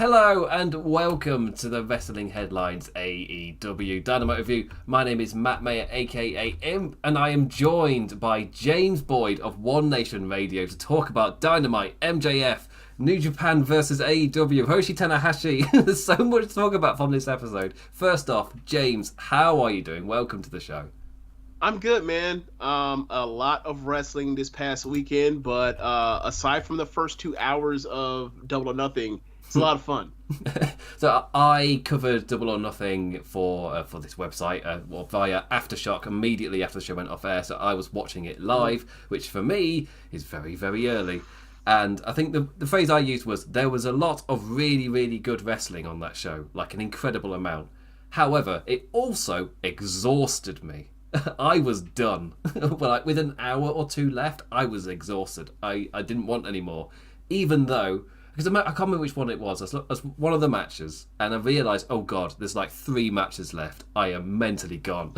Hello and welcome to the Wrestling Headlines AEW Dynamite Review. My name is Matt Maher, aka Imp, and I am joined by James Boyd of One Nation Radio to talk about Dynamite, MJF, New Japan versus AEW, Hiroshi Tanahashi. There's so much to talk about from this episode. First off, James, how are you doing? Welcome to the show. I'm good, man. A lot of wrestling this past weekend, but aside from the first 2 hours of Double or Nothing, it's a lot of fun. So I covered Double or Nothing for this website via Aftershock immediately after the show went off air. So I was watching it live, which for me is very, very early. And I think the phrase I used was, there was a lot of really, really good wrestling on that show, like an incredible amount. However, it also exhausted me. I was done. Like with an hour or two left, I was exhausted. I didn't want any more. Even though, because I can't remember which one it was. I was one of the matches, and I realised, oh God, there's like 3 matches left. I am mentally gone.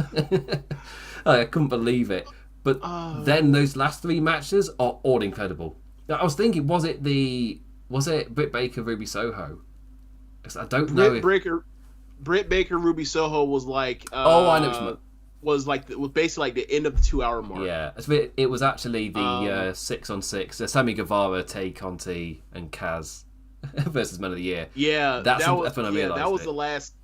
I couldn't believe it. But then those last 3 matches are all incredible. I was thinking, was it Britt Baker, Ruby Soho? I don't know. Britt Baker, Ruby Soho was like. I know what you meant. Was basically like the end of the 2 hour mark. Yeah, it was actually the 6-on-6 Sammy Guevara, Tay Conti, and Kaz versus Men of the Year. Yeah, that's when I realized that was the last.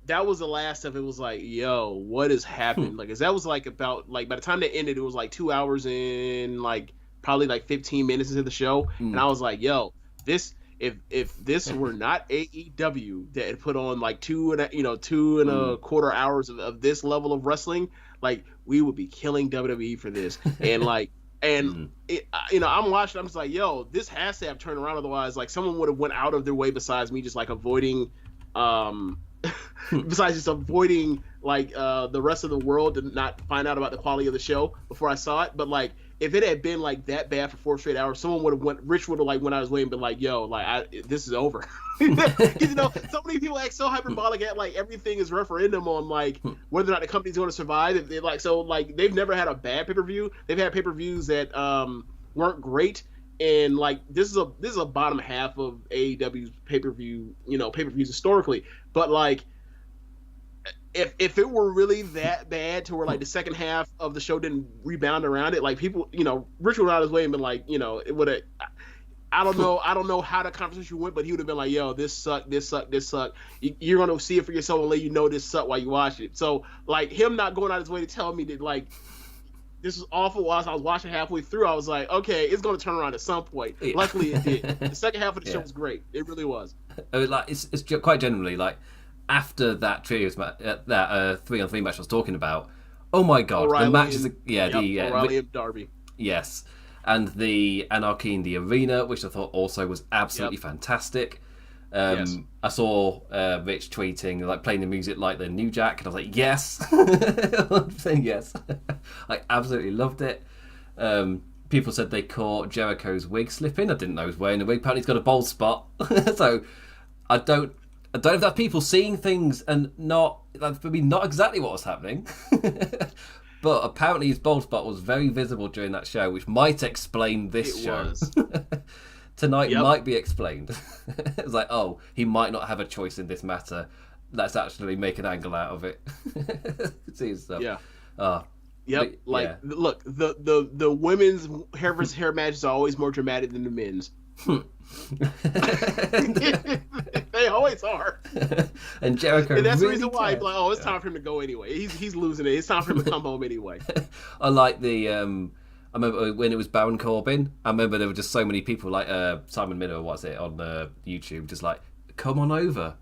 That was the last of it. Was like, yo, what is happening? Like, 'cause that was like about like by the time they ended, it was like 2 hours in, like probably like 15 minutes into the show, and I was like, yo, this. If this were not AEW that had put on like 2.25 hours of this level of wrestling, like we would be killing WWE for this. And like, I'm watching. I'm just like, yo, this has to have turned around. Otherwise, like someone would have went out of their way besides me, just like avoiding, besides just avoiding like the rest of the world to not find out about the quality of the show before I saw it. But like, if it had been like that bad for 4 straight hours, someone Rich would have like when I was waiting, been like, yo, like this is over. Because so many people act so hyperbolic at like everything is referendum on like whether or not the company's going to survive. If they they've never had a bad pay-per-view. They've had pay-per-views that weren't great, and like this is a bottom half of AEW's pay-per-views historically. But like, if it were really that bad to where like the second half of the show didn't rebound around it, like people, Rich would out his way and been like, it would have. I don't know how the conversation went, but he would have been like, yo, this sucked. You're gonna see it for yourself and let you know this sucked while you watch it. So like him not going out his way to tell me that like this is awful. While I was watching halfway through, I was like, okay, it's gonna turn around at some point. Yeah. Luckily, it did. The second half of the show was great. It really was. Like it's quite generally like. After that trios that 3-on-3 match I was talking about, oh my God, O'Reilly the matches, O'Reilly and Darby, yes, and the Anarchy in the Arena, which I thought also was absolutely fantastic. Yes. I saw Rich tweeting like playing the music like the New Jack, and I was like, yes, I'm saying yes. I absolutely loved it. People said they caught Jericho's wig slipping. I didn't know he was wearing a wig. Apparently, he's got a bald spot, so I don't know if that's people seeing things and that's maybe not exactly what was happening. But apparently his bald spot was very visible during that show, which might explain this show. Tonight might be explained. It's like, oh, he might not have a choice in this matter. Let's actually make an angle out of it. See stuff. Yeah. Yep. Look, the women's hair versus hair matches are always more dramatic than the men's. They always are. And Jericho, and that's really the reason why he's like, oh, it's time for him to go anyway. He's losing it. It's time for him to come home anyway. I like the I remember when it was Baron Corbin, I remember there were just so many people like Simon Miller, on YouTube, just like, come on over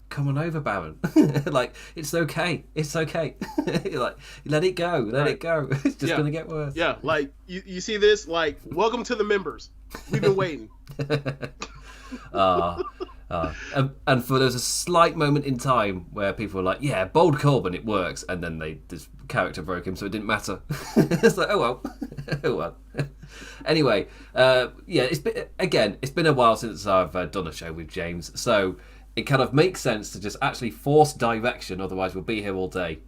Baron. Like, it's okay like, let it go. It's just gonna get worse. Yeah, like you see this, like, welcome to the members, we've been waiting. And for there's a slight moment in time where people were like, yeah, bold Corbin, it works, and then this character broke him, so it didn't matter. It's like, oh well. Anyway, it's been a while since I've done a show with James, so it kind of makes sense to just actually force direction, otherwise we'll be here all day.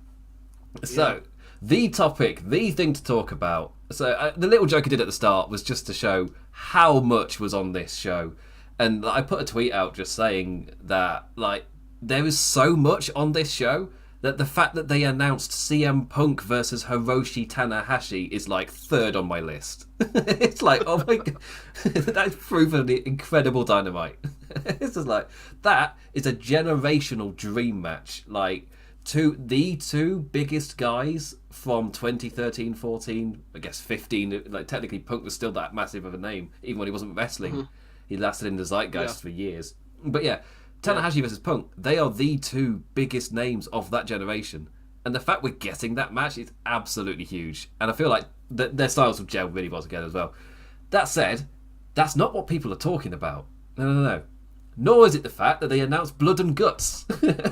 So the topic, the thing to talk about. So the little joke I did at the start was just to show how much was on this show. And I put a tweet out just saying that, like, there is so much on this show that the fact that they announced CM Punk versus Hiroshi Tanahashi is, like, third on my list. It's like, oh my god, that's proven incredible Dynamite. It's just like, that is a generational dream match. Like, the two biggest guys from 2013-14, I guess 15, like, technically Punk was still that massive of a name, even when he wasn't wrestling. Mm-hmm. He lasted in the zeitgeist for years. But yeah, Tanahashi versus Punk, they are the two biggest names of that generation. And the fact we're getting that match is absolutely huge. And I feel like their styles will gel really well together as well. That said, that's not what people are talking about. No. Nor is it the fact that they announced Blood and Guts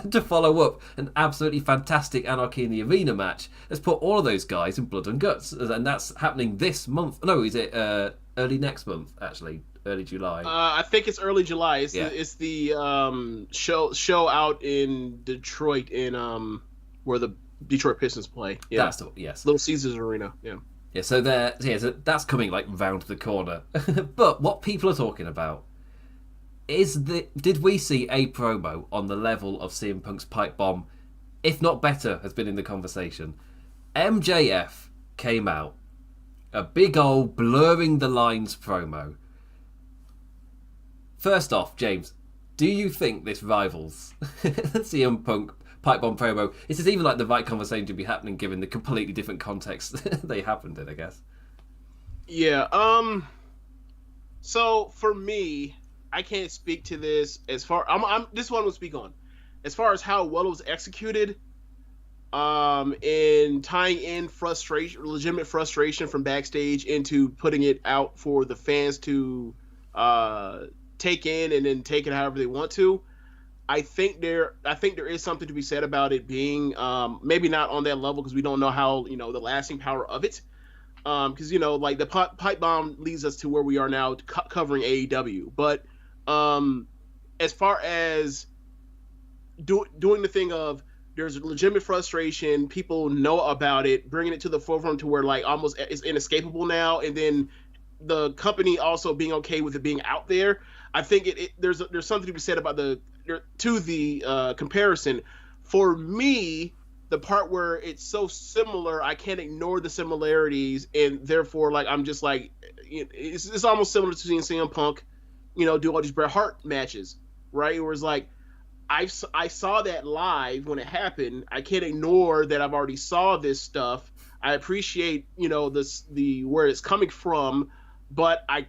to follow up an absolutely fantastic Anarchy in the Arena match. Let's put all of those guys in Blood and Guts. And that's happening this month. No, is it early next month, actually? Early July. I think it's early July. It's the show out in Detroit in where the Detroit Pistons play. Yeah, yes, Little Caesars Arena. Yeah. Yeah. So that's coming like round the corner. But what people are talking about is did we see a promo on the level of CM Punk's pipe bomb, if not better, has been in the conversation. MJF came out, a big old blurring the lines promo. First off, James, do you think this rivals CM Punk pipe bomb promo? Is this even like the right conversation to be happening given the completely different context they happened in, I guess? Yeah. So for me, I can't speak to this as far. This one will speak on as far as how well it was executed. In tying in legitimate frustration from backstage into putting it out for the fans to take in and then take it however they want to. I think there is something to be said about it being maybe not on that level because we don't know how the lasting power of it. Because like the pipe bomb leads us to where we are now covering AEW. But as far as doing the thing of there's legitimate frustration, people know about it, bringing it to the forefront to where like almost it's inescapable now, and then the company also being okay with it being out there. I think there's something to be said about the comparison. For me, the part where it's so similar, I can't ignore the similarities, and therefore, like I'm just like, it's almost similar to seeing CM Punk, do all these Bret Hart matches, right? Where it's like, I saw that live when it happened. I can't ignore that I've already saw this stuff. I appreciate, where it's coming from, but I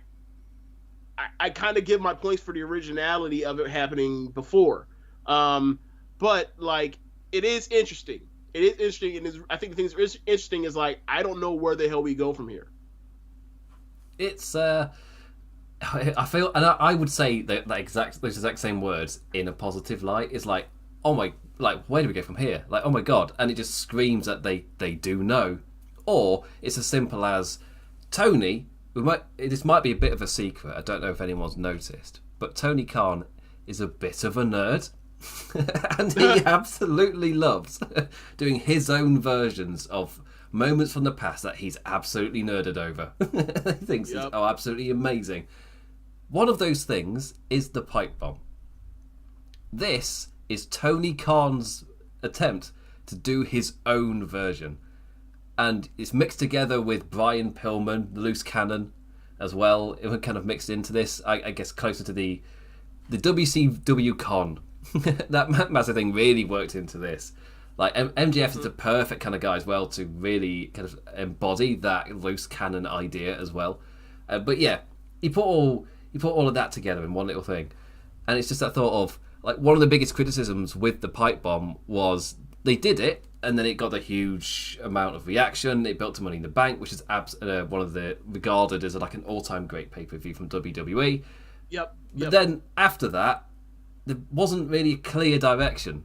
kind of give my points for the originality of it happening before. But like, it is interesting. It is interesting, and I think the thing that's interesting is like, I don't know where the hell we go from here. It's I feel, and I would say those exact same words in a positive light. It's like, oh my, like where do we go from here? Like, oh my god, and it just screams that they do know, or it's as simple as Tony. This might be a bit of a secret. I don't know if anyone's noticed, but Tony Khan is a bit of a nerd, and he absolutely loves doing his own versions of moments from the past that he's absolutely nerded over. He thinks it's absolutely amazing. One of those things is the pipe bomb. This is Tony Khan's attempt to do his own version. And it's mixed together with Brian Pillman, the loose cannon, as well. It was kind of mixed into this, I guess, closer to the WCW con. That massive thing really worked into this. Like, MJF is the perfect kind of guy as well to really kind of embody that loose cannon idea as well. But yeah, he put all of that together in one little thing. And it's just that thought of, like, one of the biggest criticisms with the pipe bomb was they did it, and then it got a huge amount of reaction. It built to Money in the Bank, which is one of the regarded as like an all-time great pay-per-view from WWE. Yep. But then after that, there wasn't really a clear direction,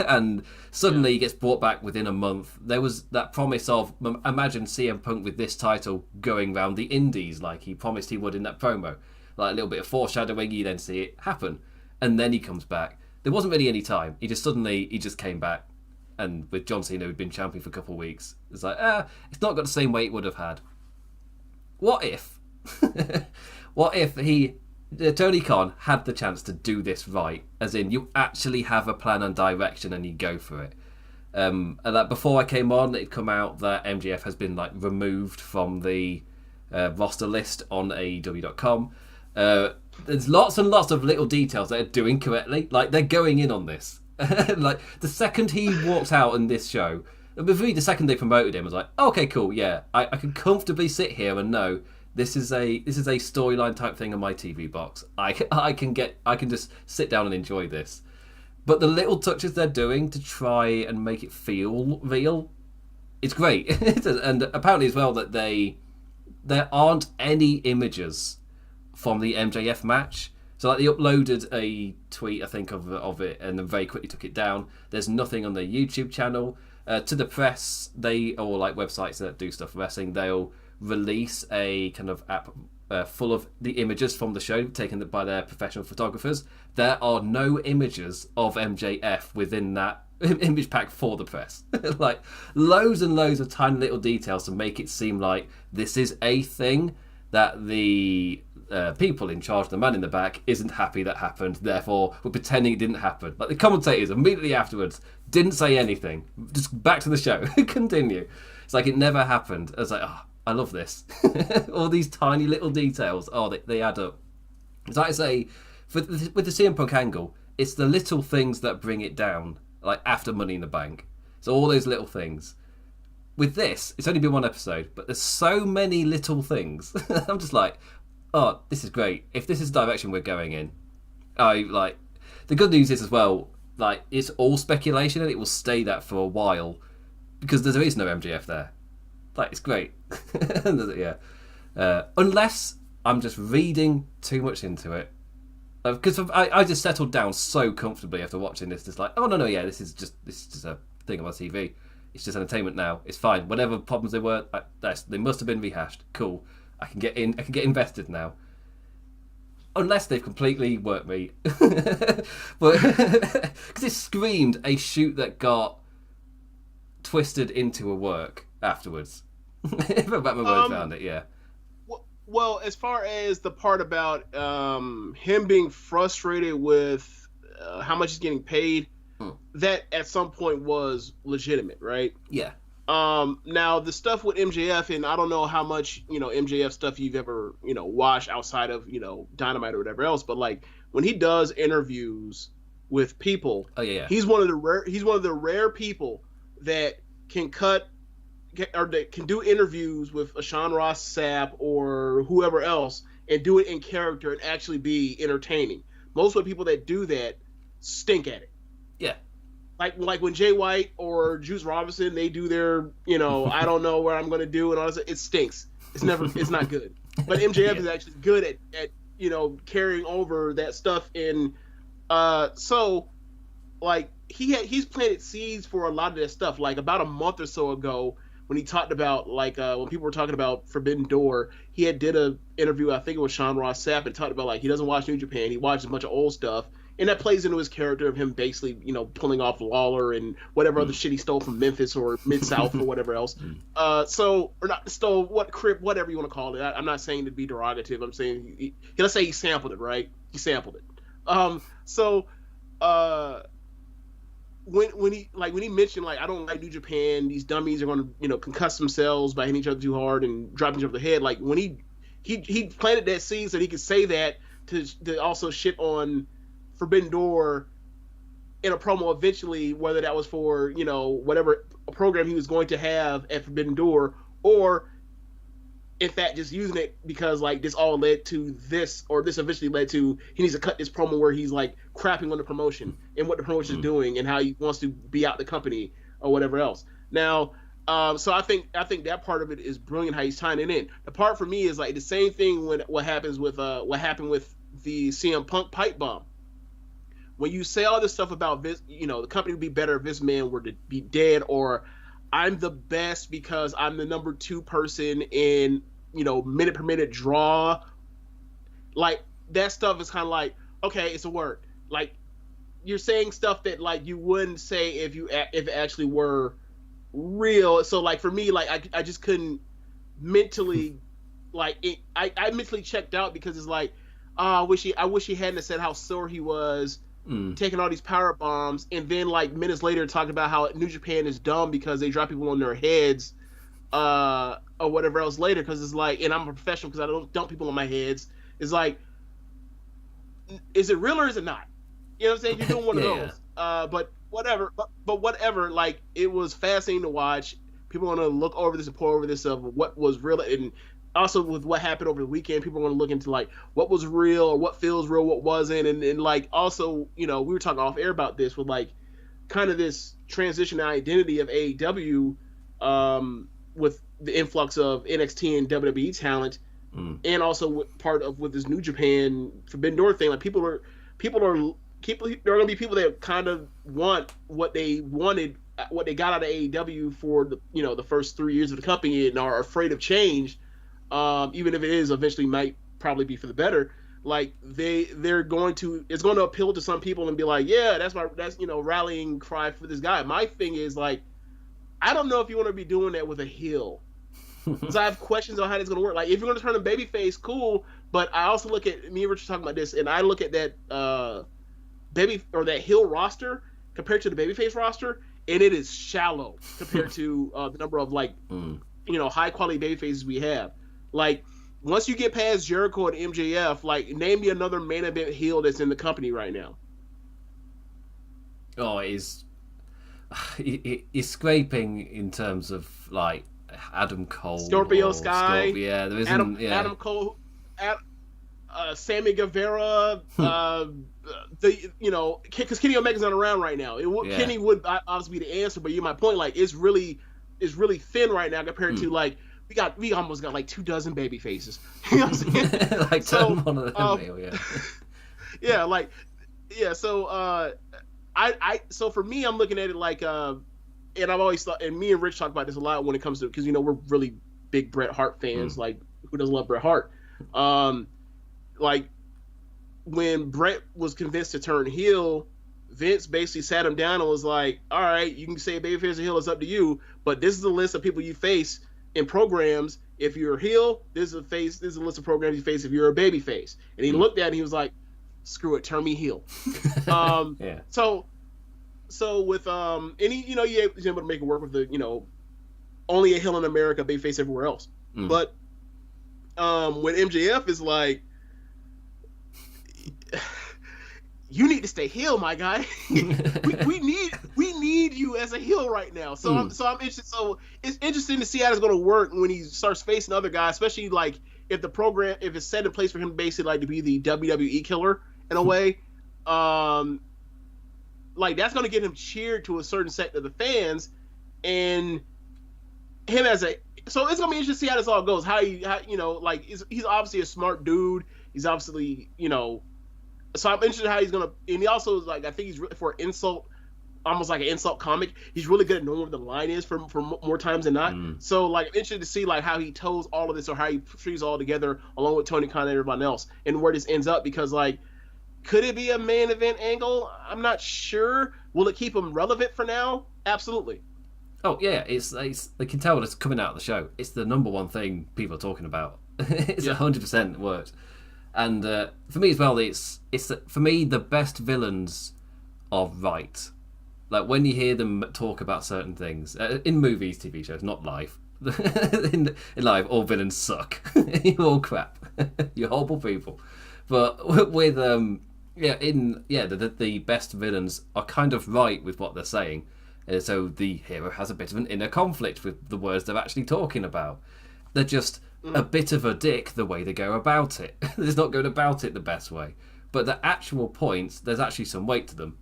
and suddenly he gets brought back within a month. There was that promise of, imagine CM Punk with this title going round the Indies like he promised he would in that promo. Like a little bit of foreshadowing, you then see it happen, and then he comes back. There wasn't really any time. He just came back. And with John Cena, who'd been champion for a couple of weeks, it's like, it's not got the same weight it would have had. What if he Tony Khan had the chance to do this right, as in you actually have a plan and direction and you go for it. And that before I came on, it'd come out that MJF has been like removed from the roster list on AEW.com. There's lots and lots of little details that are doing correctly. Like they're going in on this. Like the second he walked out in this show, the second they promoted him, I was like, okay, cool, yeah, I can comfortably sit here and know this is a storyline type thing on my TV box. I can just sit down and enjoy this. But the little touches they're doing to try and make it feel real, it's great. And apparently as well that there aren't any images from the MJF match. So like they uploaded a tweet, I think, of it, and then very quickly took it down. There's nothing on their YouTube channel. To the press, or like websites that do stuff wrestling, they'll release a kind of app full of the images from the show taken by their professional photographers. There are no images of MJF within that image pack for the press. Like loads and loads of tiny little details to make it seem like this is a thing that the people in charge, the man in the back, isn't happy that happened, therefore we're pretending it didn't happen. Like the commentators immediately afterwards didn't say anything, just back to the show. Continue. It's like it never happened. I was like, oh, I love this. All these tiny little details, they add up. It's like I say, with the CM Punk angle, it's the little things that bring it down, like after Money in the Bank. So all those little things. With this, it's only been one episode, but there's so many little things. I'm just like, oh, this is great. If this is the direction we're going in, the good news is as well, like it's all speculation and it will stay that for a while because there is no MJF there. Like it's great. Yeah. Unless I'm just reading too much into it. Because I just settled down so comfortably after watching this. Just like, oh no, yeah, this is just a thing on my TV. It's just entertainment now. It's fine. Whatever problems there were, they must have been rehashed. Cool. I can get invested now. Unless they've completely worked me. But because it screamed a shoot that got twisted into a work afterwards. If I back my words around it, yeah. Well, as far as the part about him being frustrated with how much he's getting paid, that at some point was legitimate, right? Yeah. Now the stuff with MJF, and I don't know how much MJF stuff you've ever watched outside of Dynamite or whatever else, but like when he does interviews with people, he's one of the rare people that can that can do interviews with a Sean Ross Sapp or whoever else and do it in character and actually be entertaining. Most of the people that do that stink at it. Yeah. Like when Jay White or Juice Robinson, they do their, I don't know what I'm going to do and all this, it stinks. It's not good. But MJF is actually good at carrying over that stuff in, so like he's planted seeds for a lot of that stuff. Like about a month or so ago, when he talked about when people were talking about Forbidden Door, he did a interview, I think it was Sean Ross Sapp, and talked about like he doesn't watch New Japan, he watches a bunch of old stuff. And that plays into his character of him basically, pulling off Lawler and whatever other shit he stole from Memphis or Mid-South or whatever else. Or not stole, whatever you want to call it. I'm not saying to be derogative. I'm saying, let's say he sampled it, right? He sampled it. When he mentioned like I don't like New Japan, these dummies are going to concuss themselves by hitting each other too hard and dropping each other the head. Like when he planted that seed so that he could say that to also shit on Forbidden Door in a promo eventually, whether that was for whatever program he was going to have at Forbidden Door, or in fact just using it because like this all led to this, or this eventually led to he needs to cut this promo where he's like crapping on the promotion and what the promotion is doing and how he wants to be out the company or whatever else. Now, so I think that part of it is brilliant how he's tying it in. The part for me is like the same thing when what happened with the CM Punk pipe bomb. When you say all this stuff about Vince, the company would be better if this man were to be dead, or I'm the best because I'm the number 2 person in, minute per minute draw. Like that stuff is kind of like, okay, it's a word. Like you're saying stuff that like you wouldn't say if it actually were real. So like for me, like I just couldn't mentally, like I mentally checked out because it's like, I wish he hadn't said how sore he was taking all these power bombs, and then like minutes later talking about how New Japan is dumb because they drop people on their heads, or whatever else later. Because it's like, and I'm a professional because I don't dump people on my heads. It's like, is it real or is it not? You know what I'm saying? You're doing one of those. But whatever. But whatever. Like, it was fascinating to watch. People want to look over this and pour over this of what was real, and also with what happened over the weekend, people want to look into like what was real or what feels real, what wasn't, and like also, you know, we were talking off air about this with like kind of this transition identity of AEW, with the influx of NXT and WWE talent, and also part of with this New Japan Forbidden Door thing. Like people are there are gonna be people that kind of want what they wanted, what they got out of AEW for the first 3 years of the company, and are afraid of change. Even if it is eventually might probably be for the better, like they're going to, it's going to appeal to some people and be like, yeah, that's rallying cry for this guy. My thing is like, I don't know if you want to be doing that with a heel, because I have questions on how that's going to work. Like if you're going to turn a babyface, cool, but I also look at, me and Richard talking about this, and I look at that that heel roster compared to the babyface roster, and it is shallow compared to the number of like high quality babyfaces we have. Like, once you get past Jericho and MJF, like, name me another main event heel that's in the company right now. Oh, it's scraping in terms of, like, Adam Cole. Scorpio Sky. Yeah, there isn't... Adam Cole. Sammy Guevara. Because Kenny Omega's not around right now. Kenny would obviously be the answer, but my point, like, it's really thin right now compared to, like, we almost got like 24 baby faces. You know what I'm saying? Like so, one of them, so for me, I'm looking at it like, and I've always thought, and me and Rich talk about this a lot when it comes to, because we're really big Bret Hart fans. Like, who doesn't love Bret Hart? Like when Bret was convinced to turn heel, Vince basically sat him down and was like, all right, you can say babyface or heel, it's up to you, but this is the list of people you face in programs. If you're a heel, this is a list of programs you face if you're a baby face. And he looked at it and he was like, screw it, turn me heel. So with and he, he was able to make it work with the only a heel in America, baby face everywhere else. But when MJF is like, you need to stay heel, my guy. we need you as a heel right now. So I'm interested. So it's interesting to see how it's going to work when he starts facing other guys, especially like if it's set in place for him basically like to be the WWE killer in a way. Like that's going to get him cheered to a certain set of the fans, and him as a. So it's going to be interesting to see how this all goes. How like he's obviously a smart dude. He's obviously So I'm interested in how he's gonna, and he also is like, I think he's really, for insult, almost like an insult comic. He's really good at knowing where the line is for more times than not. So like, I'm interested to see like how he toes all of this, or how he trees all together along with Tony Khan and everyone else, and where this ends up. Because like, could it be a main event angle? I'm not sure. Will it keep him relevant for now? Absolutely. Oh yeah, it's they can tell it's coming out of the show. It's the number one thing people are talking about. It's 100% worked. And for me as well, it's for me the best villains are right. Like when you hear them talk about certain things in movies, TV shows, not live. in live, all villains suck. You're all crap. You're horrible people. But with the best villains are kind of right with what they're saying. So the hero has a bit of an inner conflict with the words they're actually talking about. They're just a bit of a dick the way they go about it. They're not going about it the best way. But the actual points, there's actually some weight to them.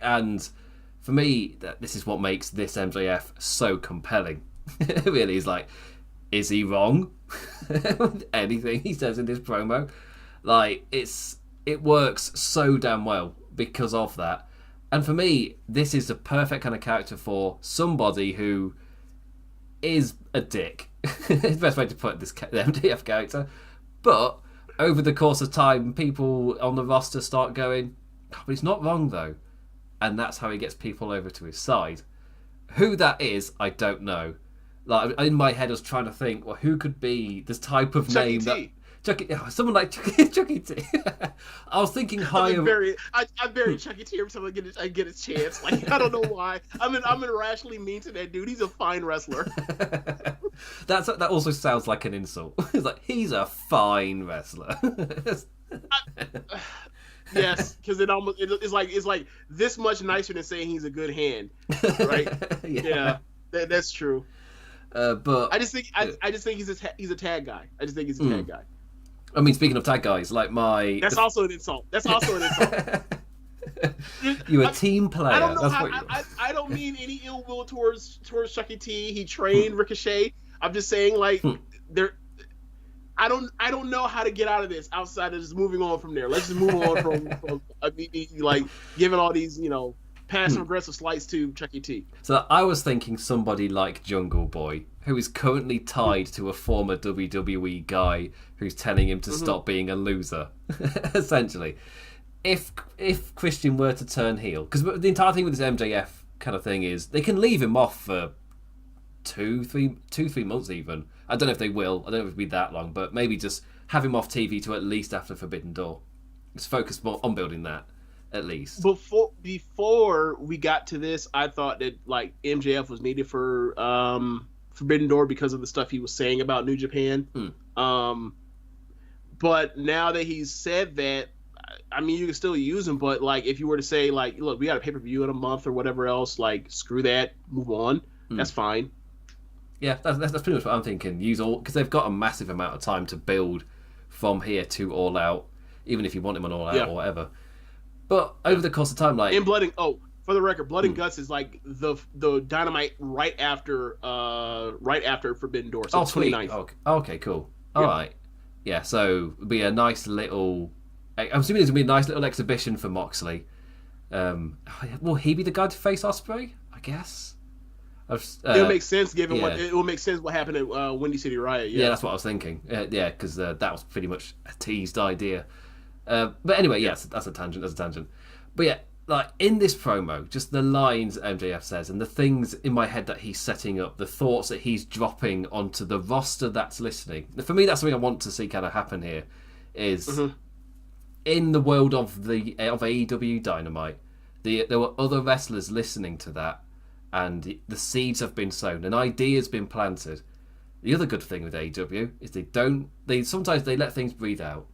And for me, this is what makes this MJF so compelling. Really, is like, is he wrong with anything he says in this promo? Like, it works so damn well because of that. And for me, this is the perfect kind of character for somebody who is a dick. It's the best way to put this the MJF character. But over the course of time, people on the roster start going, oh, but he's not wrong though. And that's how he gets people over to his side. Who that is, I don't know. Like in my head, I was trying to think, well, who could be this type of name that someone like Chucky T. I was thinking higher. I bury Chucky T every time I get a chance. Like, I don't know why. I'm irrationally mean to that dude. He's a fine wrestler. That also sounds like an insult. It's like, he's a fine wrestler. Yes, because it's like this much nicer than saying he's a good hand, right? Yeah, that's true. But I just think he's a tag guy. I just think he's a tag guy. I mean, speaking of tag guys, like also an insult. That's also an insult. You're a team player. I don't know. I don't mean any ill will towards Chucky T. He trained Ricochet. I'm just saying, like, I don't know how to get out of this outside of just moving on from there. Let's just move on from like giving all these, passive aggressive slights to Chucky T. So I was thinking somebody like Jungle Boy, who is currently tied to a former WWE guy who's telling him to stop being a loser, essentially. If Christian were to turn heel, because the entire thing with this MJF kind of thing is they can leave him off for 2-3 months even. I don't know if they will. I don't know if it'll be that long, but maybe just have him off TV to at least after Forbidden Door. Just focus more on building that, at least. Before we got to this, I thought that like MJF was needed for Forbidden Door because of the stuff he was saying about New Japan. But now that he's said that, I mean, you can still use him, but like if you were to say like, look, we got a pay-per-view in a month or whatever else, like screw that, move on. That's fine. Yeah, that's pretty much what I'm thinking. Use all, because they've got a massive amount of time to build from here to All Out, even if you want him on All Out or whatever. But over the course of time, like, and for the record, Blood and Guts is like the Dynamite right after Forbidden Door. So 29th. Okay, cool. All right. Yeah, so it'll be a nice little. I'm assuming there's gonna be a nice little exhibition for Moxley. Will he be the guy to face Ospreay? I guess. It'll make sense given it will make sense what happened at Windy City Riot. Yeah, that's what I was thinking. Because that was pretty much a teased idea. But anyway, yes, that's a tangent. But yeah, like in this promo, just the lines MJF says and the things in my head that he's setting up, the thoughts that he's dropping onto the roster that's listening. For me, that's something I want to see kind of happen here. Is in the world of AEW Dynamite, there were other wrestlers listening to that. And the seeds have been sown, an idea's been planted. The other good thing with AEW is sometimes they let things breathe out.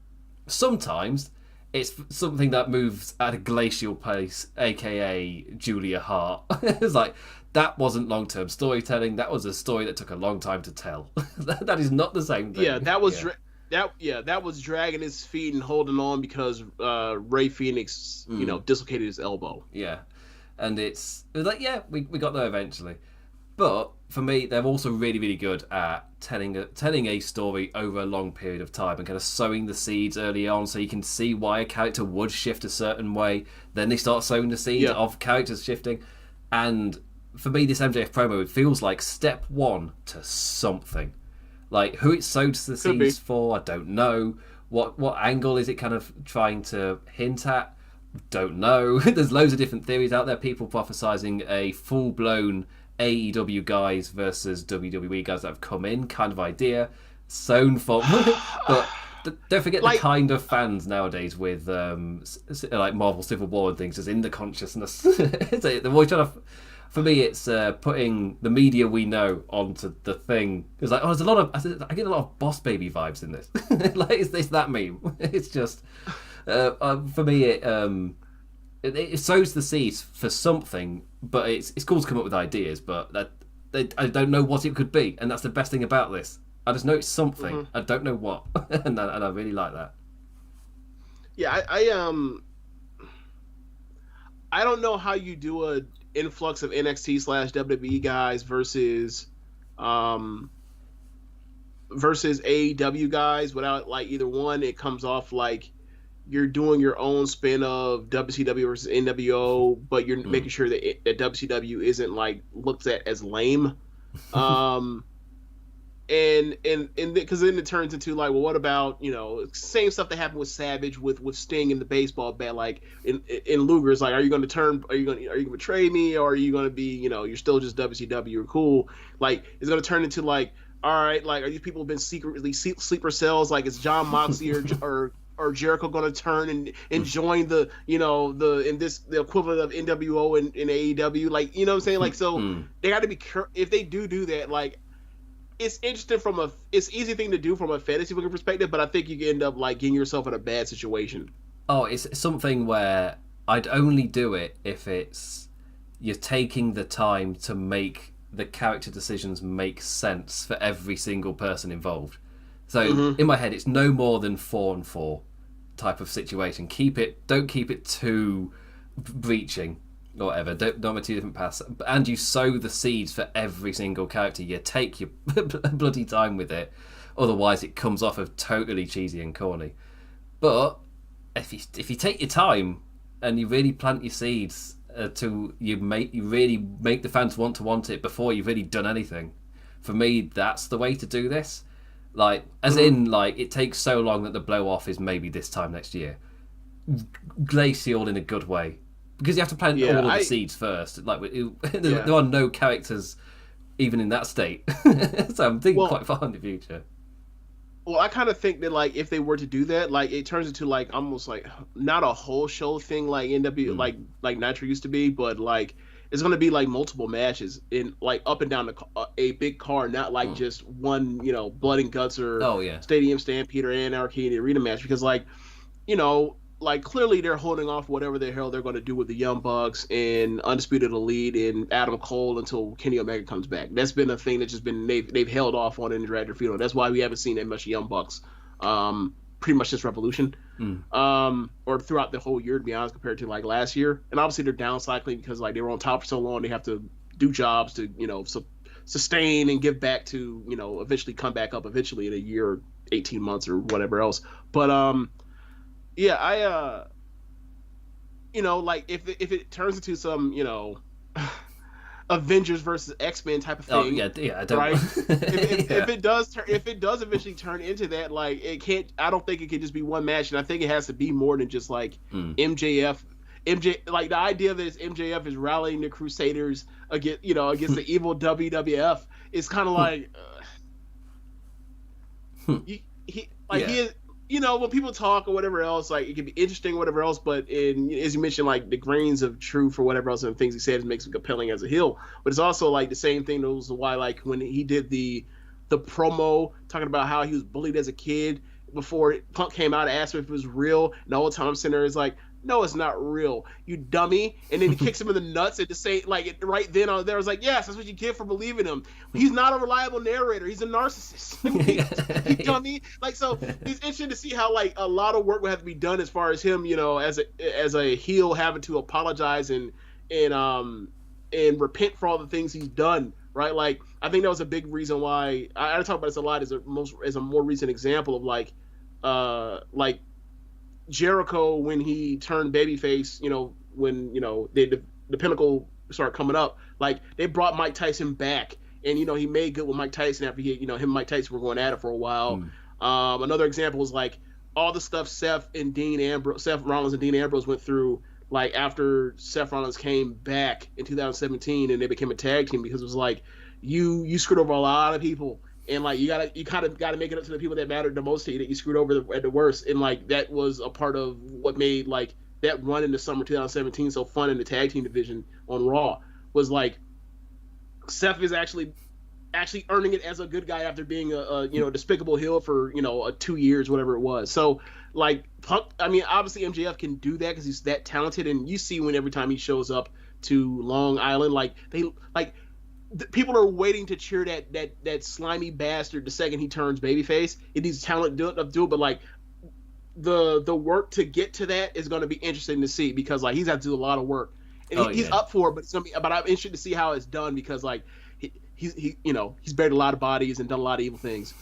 Sometimes it's something that moves at a glacial pace, aka Julia Hart. It's like, that wasn't long-term storytelling, that was a story that took a long time to tell. That is not the same thing. Yeah, that was that was dragging his feet and holding on because Ray Phoenix, dislocated his elbow. Yeah. And it was like, we got there eventually. But for me, they're also really, really good at telling a story over a long period of time and kind of sowing the seeds early on so you can see why a character would shift a certain way. Then they start sowing the seeds of characters shifting. And for me, this MJF promo, it feels like step one to something. Like, who it sowed the seeds for, I don't know. What angle is it kind of trying to hint at? Don't know. There's loads of different theories out there. People prophesizing a full-blown AEW guys versus WWE guys that have come in kind of idea. Sown for... But don't forget the kind of fans nowadays with like Marvel Civil War and things is in the consciousness. They're always trying to... For me, it's putting the media we know onto the thing. It's like, there's a lot of... I get a lot of Boss Baby vibes in this. Like, it's that meme. It's just... for me, it sows the seeds for something, but it's cool to come up with ideas. But I don't know what it could be, and that's the best thing about this. I just know it's something. I don't know what, and I really like that. Yeah, I don't know how you do a influx of NXT/WWE guys versus AEW guys without like either one. It comes off like you're doing your own spin of WCW versus NWO, but you're making sure that WCW isn't like looked at as lame. And because then it turns into like, well, what about same stuff that happened with Savage with Sting in the baseball bat, like in Luger's like, are you going to betray me, or are you going to be you're still just WCW or cool? Like, it's going to turn into like, all right, like, are these people been secretly sleeper cells? Like, is John Moxley or Jericho going to turn and join the the equivalent of NWO and AEW? Like, you know what I'm saying? Like, so they got to be if they do that. Like, it's interesting it's an easy thing to do from a fantasy booking perspective, but I think you can end up like getting yourself in a bad situation. Oh, it's something where I'd only do it if you're taking the time to make the character decisions make sense for every single person involved. So in my head, it's no more than 4-on-4 type of situation. Don't keep it too breaching or whatever. Don't make two different paths. And you sow the seeds for every single character. You take your bloody time with it. Otherwise, it comes off of totally cheesy and corny. But if you take your time and you really plant your seeds you really make the fans want it before you've really done anything. For me, that's the way to do this. Like, as in, like, it takes so long that the blow off is maybe this time next year. Glacial in a good way, because you have to plant all of the seeds first. Like, there are no characters even in that state, so I'm thinking quite far in the future. Well, I kind of think that, like, if they were to do that, like, it turns into, like, almost like not a whole show thing like NW like Nitro used to be, but like it's going to be like multiple matches in like up and down a big card, not like just one, blood and guts or stadium stampede or anarchy in the arena match, because like, like clearly they're holding off whatever the hell they're going to do with the Young Bucks and Undisputed Elite and Adam Cole until Kenny Omega comes back. That's been a thing that's just been they've held off on in the Dragon Feud. That's why we haven't seen that much Young Bucks. Pretty much since Revolution, or throughout the whole year, to be honest, compared to like last year. And obviously they're down cycling because like they were on top for so long, they have to do jobs to sustain and give back to eventually come back up eventually in a year, or 18 months or whatever else. But yeah, I like if it turns into some Avengers versus X-Men type of thing. Oh yeah, I don't. Right? If it does eventually turn into that, like it can't. I don't think it can just be one match, and I think it has to be more than just like MJF. Like the idea that MJF is rallying the Crusaders against the evil WWF is kind of like he is. When people talk or whatever else, like it can be interesting or whatever else, but as you mentioned, like the grains of truth or whatever else and the things he said makes him compelling as a heel. But it's also like the same thing. That was why, like when he did the promo talking about how he was bullied as a kid before Punk came out and asked him if it was real, and the whole time Center is like, no, it's not real, you dummy. And then he kicks him in the nuts and to say, like, right then on there, I was like, yes, that's what you get for believing him. He's not a reliable narrator. He's a narcissist. You dummy. Like, so it's interesting to see how, like, a lot of work would have to be done as far as him, as a heel having to apologize and repent for all the things he's done, right? Like, I think that was a big reason why I talk about this a lot as a more recent example of like Jericho when he turned babyface, when the Pinnacle started coming up, like they brought Mike Tyson back, and he made good with Mike Tyson after him and Mike Tyson were going at it for a while. Another example is like all the stuff Seth Rollins and Dean Ambrose went through, like after Seth Rollins came back in 2017 and they became a tag team, because it was like you screwed over a lot of people. And like you kind of gotta make it up to the people that mattered the most to you, that you screwed over at the worst. And like that was a part of what made like that run into summer 2017 so fun in the tag team division on Raw, was like Seth is actually earning it as a good guy after being a despicable heel for 2 years, whatever it was. So like Punk, I mean obviously MJF can do that because he's that talented, and you see when every time he shows up to Long Island, like people are waiting to cheer that slimy bastard the second he turns babyface. It needs talent to do it, but like the work to get to that is going to be interesting to see, because like he's had to do a lot of work, and he's up for it. But it's gonna be. But I'm interested to see how it's done, because like he's buried a lot of bodies and done a lot of evil things.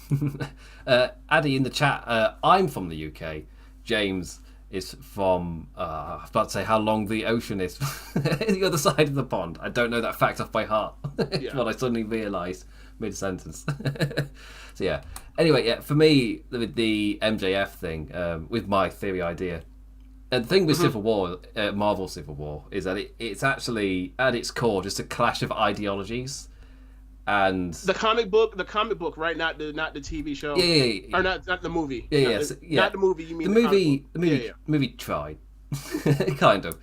Addy in the chat, I'm from the UK. James is from, I was about to say how long the ocean is, the other side of the pond. I don't know that fact off by heart. What I suddenly realised mid-sentence. So yeah. Anyway, yeah, for me, with the MJF thing, with my theory idea, the thing with Civil War, Marvel Civil War, is that it's actually, at its core, just a clash of ideologies. And the comic book, right? Not the TV show. Yeah. Or not the movie. Yeah. Not the movie. You mean the movie tried, kind of,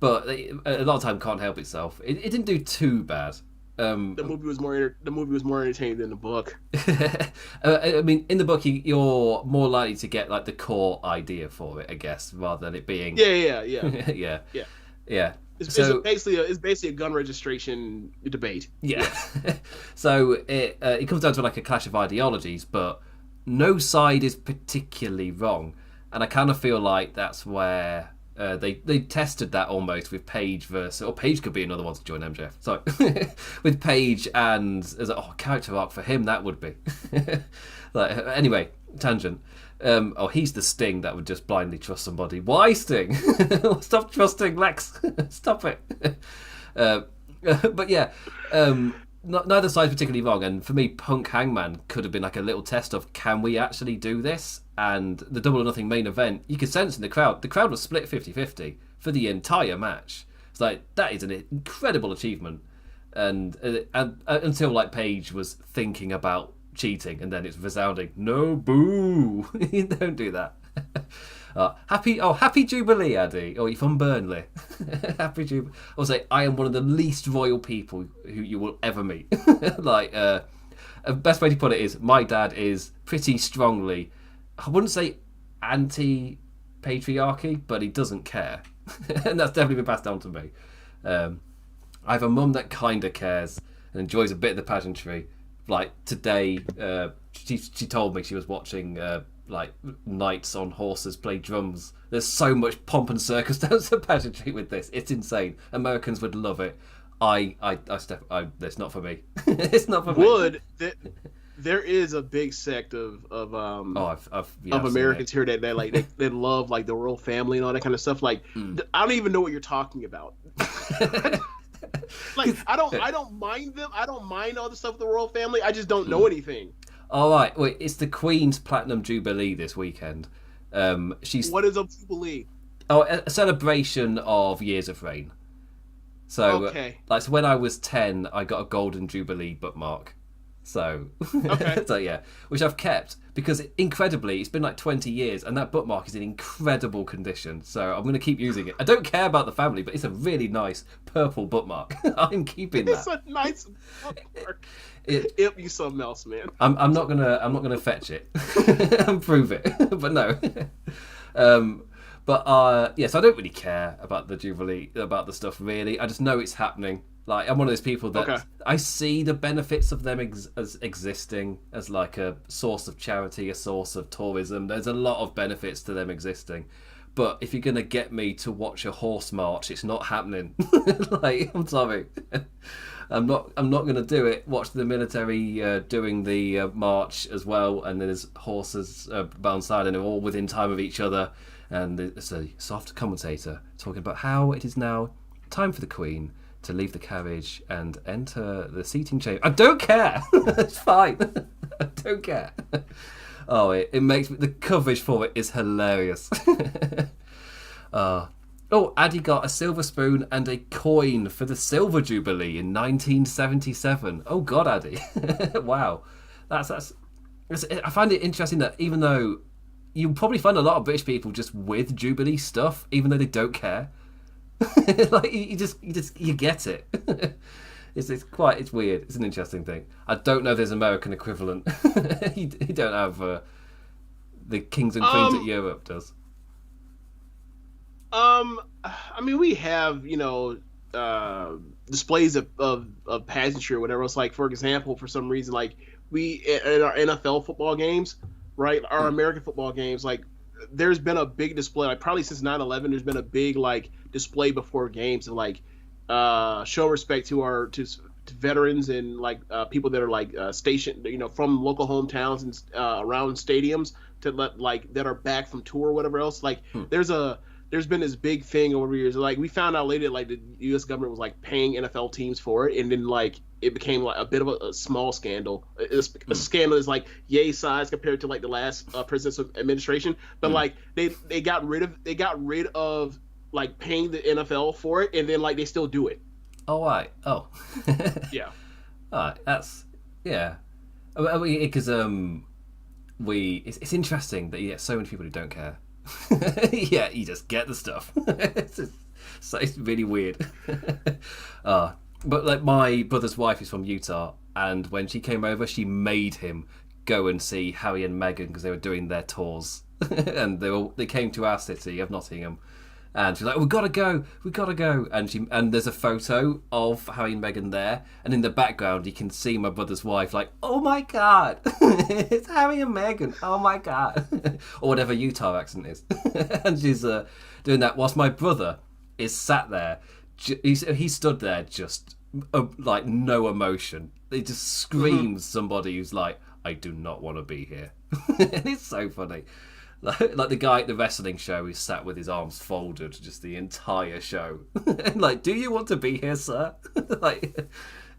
but a lot of time can't help itself. It didn't do too bad. The movie was more entertaining than the book. I mean, in the book, you're more likely to get like the core idea for it, I guess, rather than it being yeah. It's basically a gun registration debate. Yeah. So it comes down to like a clash of ideologies, but no side is particularly wrong, and I kind of feel like that's where. They tested that almost with Paige or Paige could be another one to join MJF. Sorry, with Paige and as a character arc for him that would be. Anyway, tangent. He's the Sting that would just blindly trust somebody. Why Sting? Stop trusting Lex. Stop it. But yeah, neither side's particularly wrong. And for me, Punk Hangman could have been like a little test of can we actually do this? And the Double or Nothing main event, you could sense in the crowd was split 50-50 for the entire match. It's like, that is an incredible achievement. And until like Paige was thinking about cheating, and then it's resounding, no, boo. Don't do that. Happy Jubilee, Addy. Oh, you're from Burnley. Happy Jubilee. I'll say, I am one of the least royal people who you will ever meet. Best way to put it is, my dad is pretty strongly, I wouldn't say anti-patriarchy, but he doesn't care. And that's definitely been passed down to me. I have a mum that kind of cares and enjoys a bit of the pageantry. Like today, she told me she was watching like knights on horses play drums. There's so much pomp and circumstance and pageantry with this. It's insane. Americans would love it. It's not for me. It's not for me. There is a big sect of Americans here that they love like the royal family and all that kind of stuff. Like I don't even know what you're talking about. Like I don't mind them. I don't mind all the stuff with the royal family. I just don't know anything. All right, wait. It's the Queen's Platinum Jubilee this weekend. What is a Jubilee? Oh, a celebration of years of reign. So, okay. So when I was 10, I got a Golden Jubilee bookmark. So, okay. So yeah, which I've kept because incredibly, it's been like 20 years, and that bookmark is in incredible condition. So I'm going to keep using it. I don't care about the family, but it's a really nice purple bookmark. I'm keeping that. It's a nice bookmark. It'll be something else, man. I'm not gonna fetch it and prove it, but no. Yes, I don't really care about the Jubilee, about the stuff really. I just know it's happening. Like, I'm one of those people that I see the benefits of them as existing as like a source of charity, a source of tourism. There's a lot of benefits to them existing. But if you're going to get me to watch a horse march, it's not happening. Like, I'm sorry. I'm not going to do it. Watch the military doing the march as well, and there's horses bound side, and they're all within time of each other. And it's a soft commentator talking about how it is now time for the Queen to leave the carriage and enter the seating chamber. I don't care. It's fine. I don't care. Oh, it makes me... The coverage for it is hilarious. Addy got a silver spoon and a coin for the Silver Jubilee in 1977. Oh, God, Addy. Wow. That's... I find it interesting that even though... You'll probably find a lot of British people just with Jubilee stuff, even though they don't care. Like you get it. It's weird. It's an interesting thing. I don't know if there's an American equivalent. You don't have the kings and queens that Europe does. I mean, we have displays of pageantry or whatever. It's like, for example, for some reason, like we in our NFL football games, right? Our American football games, like. There's been a big display, like probably since 9/11. There's been a big like display before games to like show respect to veterans and like people that are like stationed, from local hometowns and around stadiums to let like that are back from tour or whatever else. Like there's been this big thing over the years. Like we found out later, like the U.S. government was like paying NFL teams for it, and then like it became like a bit of a small scandal. A scandal is like yay size compared to like the last presidential administration, but like they got rid of like paying the NFL for it, and then like they still do it. Oh, right. Oh. Yeah. Alright, that's yeah. I mean, because it's interesting that you get so many people who don't care. Yeah, you just get the stuff. It's really weird. But like my brother's wife is from Utah, and when she came over, she made him go and see Harry and Meghan because they were doing their tours, and they came to our city of Nottingham. And she's like, we gotta go. And there's a photo of Harry and Meghan there, and in the background you can see my brother's wife like, oh my god, it's Harry and Meghan, oh my god, or whatever Utah accent is. And she's doing that whilst my brother is sat there. He stood there just like no emotion. He just screams somebody who's like, I do not want to be here. And it's so funny. Like the guy at the wrestling show who sat with his arms folded just the entire show. Like, do you want to be here, sir? Like,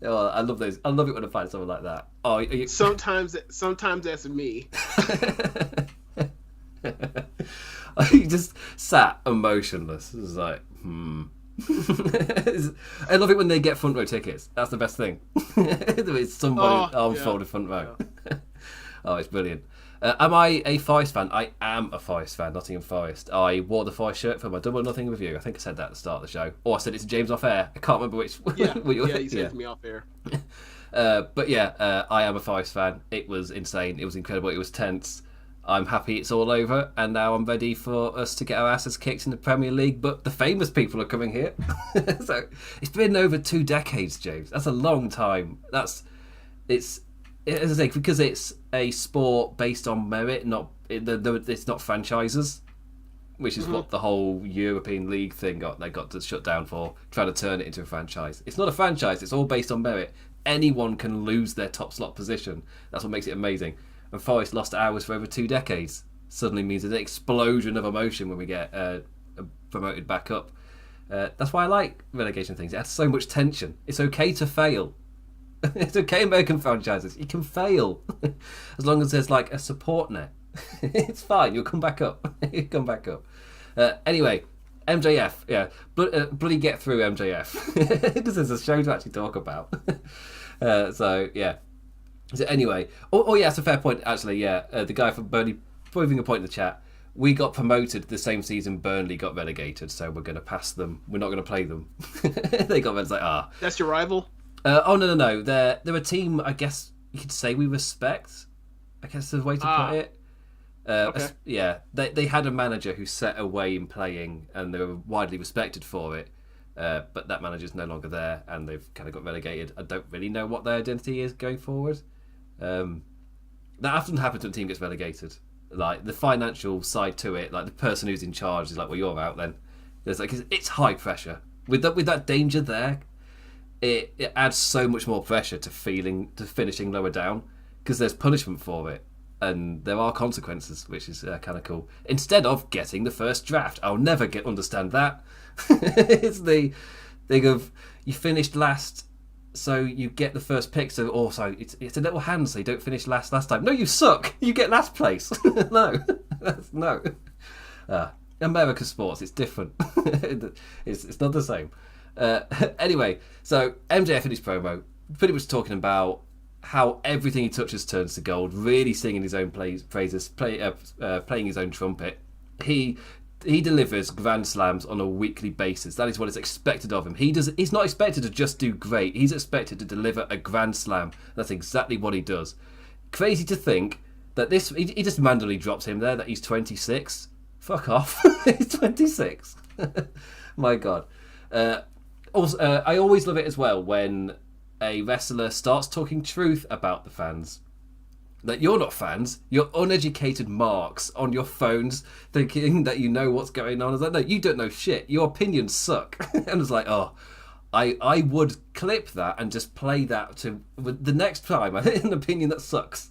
oh, I love those. I love it when I find someone like that. Oh, sometimes that's me. He just sat emotionless. It was like, I love it when they get front row tickets. That's the best thing. It's somebody arms folded front row. Yeah. Oh, it's brilliant. Am I a Forest fan? I am a Forest fan, Nottingham Forest. I wore the Forest shirt for my Double or Nothing review. I think I said that at the start of the show. Or I said it to James off air. I can't remember which. Yeah, you said it to me off air. But yeah, I am a Forest fan. It was insane. It was incredible. It was tense. I'm happy it's all over, and now I'm ready for us to get our asses kicked in the Premier League. But the famous people are coming here. So it's been over 2 decades, James. That's a long time. As I say, because it's a sport based on merit, it's not franchises, which is what the whole European League thing they got to shut down for, trying to turn it into a franchise. It's not a franchise, it's all based on merit. Anyone can lose their top slot position. That's what makes it amazing. And Forest lost ours for over 2 decades. Suddenly means an explosion of emotion when we get promoted back up. That's why I like relegation things. It adds so much tension. It's okay to fail. It's okay, American franchises. You can fail as long as there's like a support net. It's fine. You'll come back up. Anyway, MJF. Yeah, bloody get through MJF. Because there's a show to actually talk about. So yeah. So anyway, yeah, it's a fair point actually. Yeah, the guy from Burnley proving a point in the chat. We got promoted the same season Burnley got relegated, so we're going to pass them. We're not going to play them. They got relegated. Like, that's your rival. No. They're a team, I guess you could say we respect. I guess the way to put it. Okay. Yeah, they had a manager who set a way in playing, and they were widely respected for it. But that manager's no longer there, and they've kind of got relegated. I don't really know what their identity is going forward. That often happens when a team gets relegated. Like the financial side to it, like the person who's in charge is like, well, you're out then. There's like it's high pressure with that danger there. It adds so much more pressure to finishing lower down because there's punishment for it and there are consequences, which is kind of cool. Instead of getting the first draft, I'll never understand that. It's the thing of you finished last, so you get the first pick. So also it's a little hand, so you don't finish last time. No, you suck. You get last place. No. American sports, it's different. It's not the same. Anyway, so MJF in his promo pretty much talking about how everything he touches turns to gold, really singing his own praises, playing his own trumpet. He delivers Grand Slams on a weekly basis. That is what is expected of him. He's not expected to just do great. He's expected to deliver a Grand Slam. That's exactly what he does. Crazy to think that he just randomly drops him there, that he's 26. Fuck off. He's 26. My God. Also, I always love it as well when a wrestler starts talking truth about the fans. That you're not fans, you're uneducated marks on your phones thinking that you know what's going on. I was like, no, you don't know shit. Your opinions suck. And I was like, I would clip that and just play that to the next time I hit an opinion that sucks.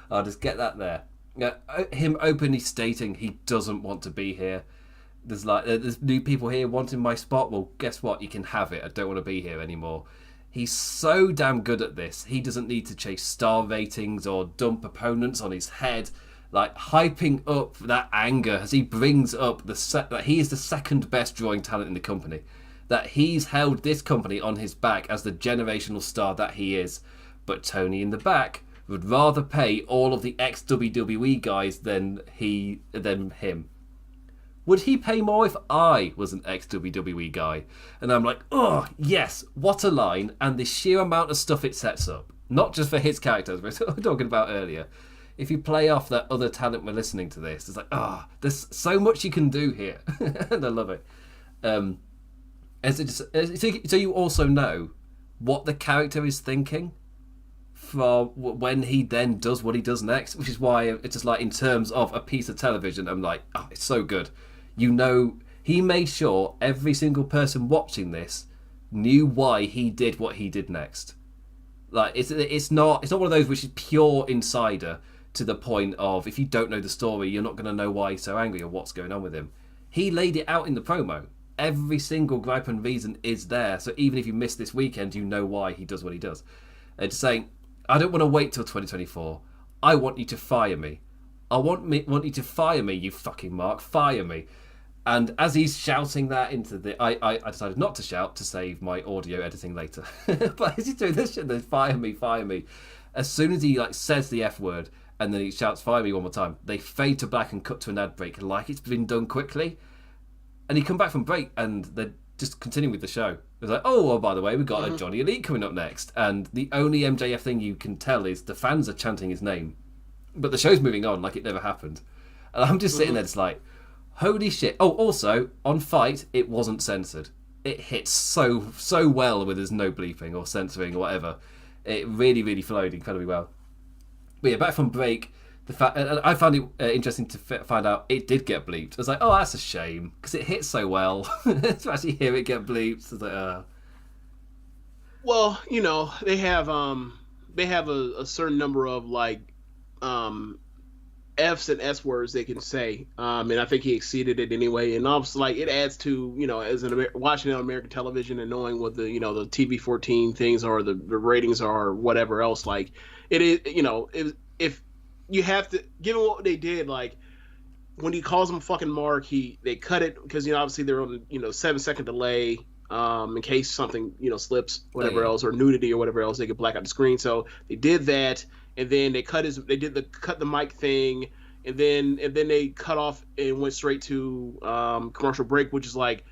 I'll just get that there. Him openly stating he doesn't want to be here. There's new people here wanting my spot. Well, guess what? You can have it. I don't want to be here anymore. He's so damn good at this. He doesn't need to chase star ratings or dump opponents on his head. Like, hyping up that anger as he brings up that he is the second best drawing talent in the company. that he's held this company on his back as the generational star that he is. But Tony in the back would rather pay all of the ex-WWE guys than him. Would he pay more if I was an ex-WWE guy? And I'm like, oh, yes, what a line, and the sheer amount of stuff it sets up. Not just for his characters, we were talking about earlier. If you play off that other talent we're listening to this, it's like, there's so much you can do here. And I love it. So you also know what the character is thinking for when he then does what he does next, which is why it's just like, in terms of a piece of television, I'm like, oh, it's so good. You know, he made sure every single person watching this knew why he did what he did next. Like, it's not one of those which is pure insider to the point of, if you don't know the story, you're not going to know why he's so angry or what's going on with him. He laid it out in the promo. Every single gripe and reason is there, so even if you miss this weekend, you know why he does what he does. It's saying, I don't want to wait till 2024. I want you to fire me. I want you to fire me, you fucking Mark. Fire me. And as he's shouting that into the... I decided not to shout to save my audio editing later. But as he's doing this shit, then fire me, fire me. As soon as he says the F word and then he shouts fire me one more time, they fade to black and cut to an ad break like it's been done quickly. And he come back from break and they're just continuing with the show. It's like, oh, by the way, we've got a Johnny Elite coming up next. And the only MJF thing you can tell is the fans are chanting his name. But the show's moving on like it never happened. And I'm just sitting there just like, holy shit. Oh, also, on Fight, it wasn't censored. It hits so well with there's no bleeping or censoring or whatever. It really, really flowed incredibly well. But yeah, back from break, I found it interesting to find out it did get bleeped. I was like, oh, that's a shame, because it hit so well. To actually hear it get bleeped, I was like, Well, you know, they have a certain number of F's and S words they can say, and I think he exceeded it anyway. And obviously, it adds to, you know, as watching it on American television and knowing what the, you know, the TV-14 things are, the ratings are, or whatever else. Like, it is, you know, if you have to, given what they did, like when he calls him fucking Mark, they cut it because, you know, obviously they're on, you know, 7-second delay. In case something, you know, slips, whatever else, or nudity or whatever else, they could black out the screen. So they did that, and then they cut the mic thing, and then they cut off and went straight to commercial break, which is like,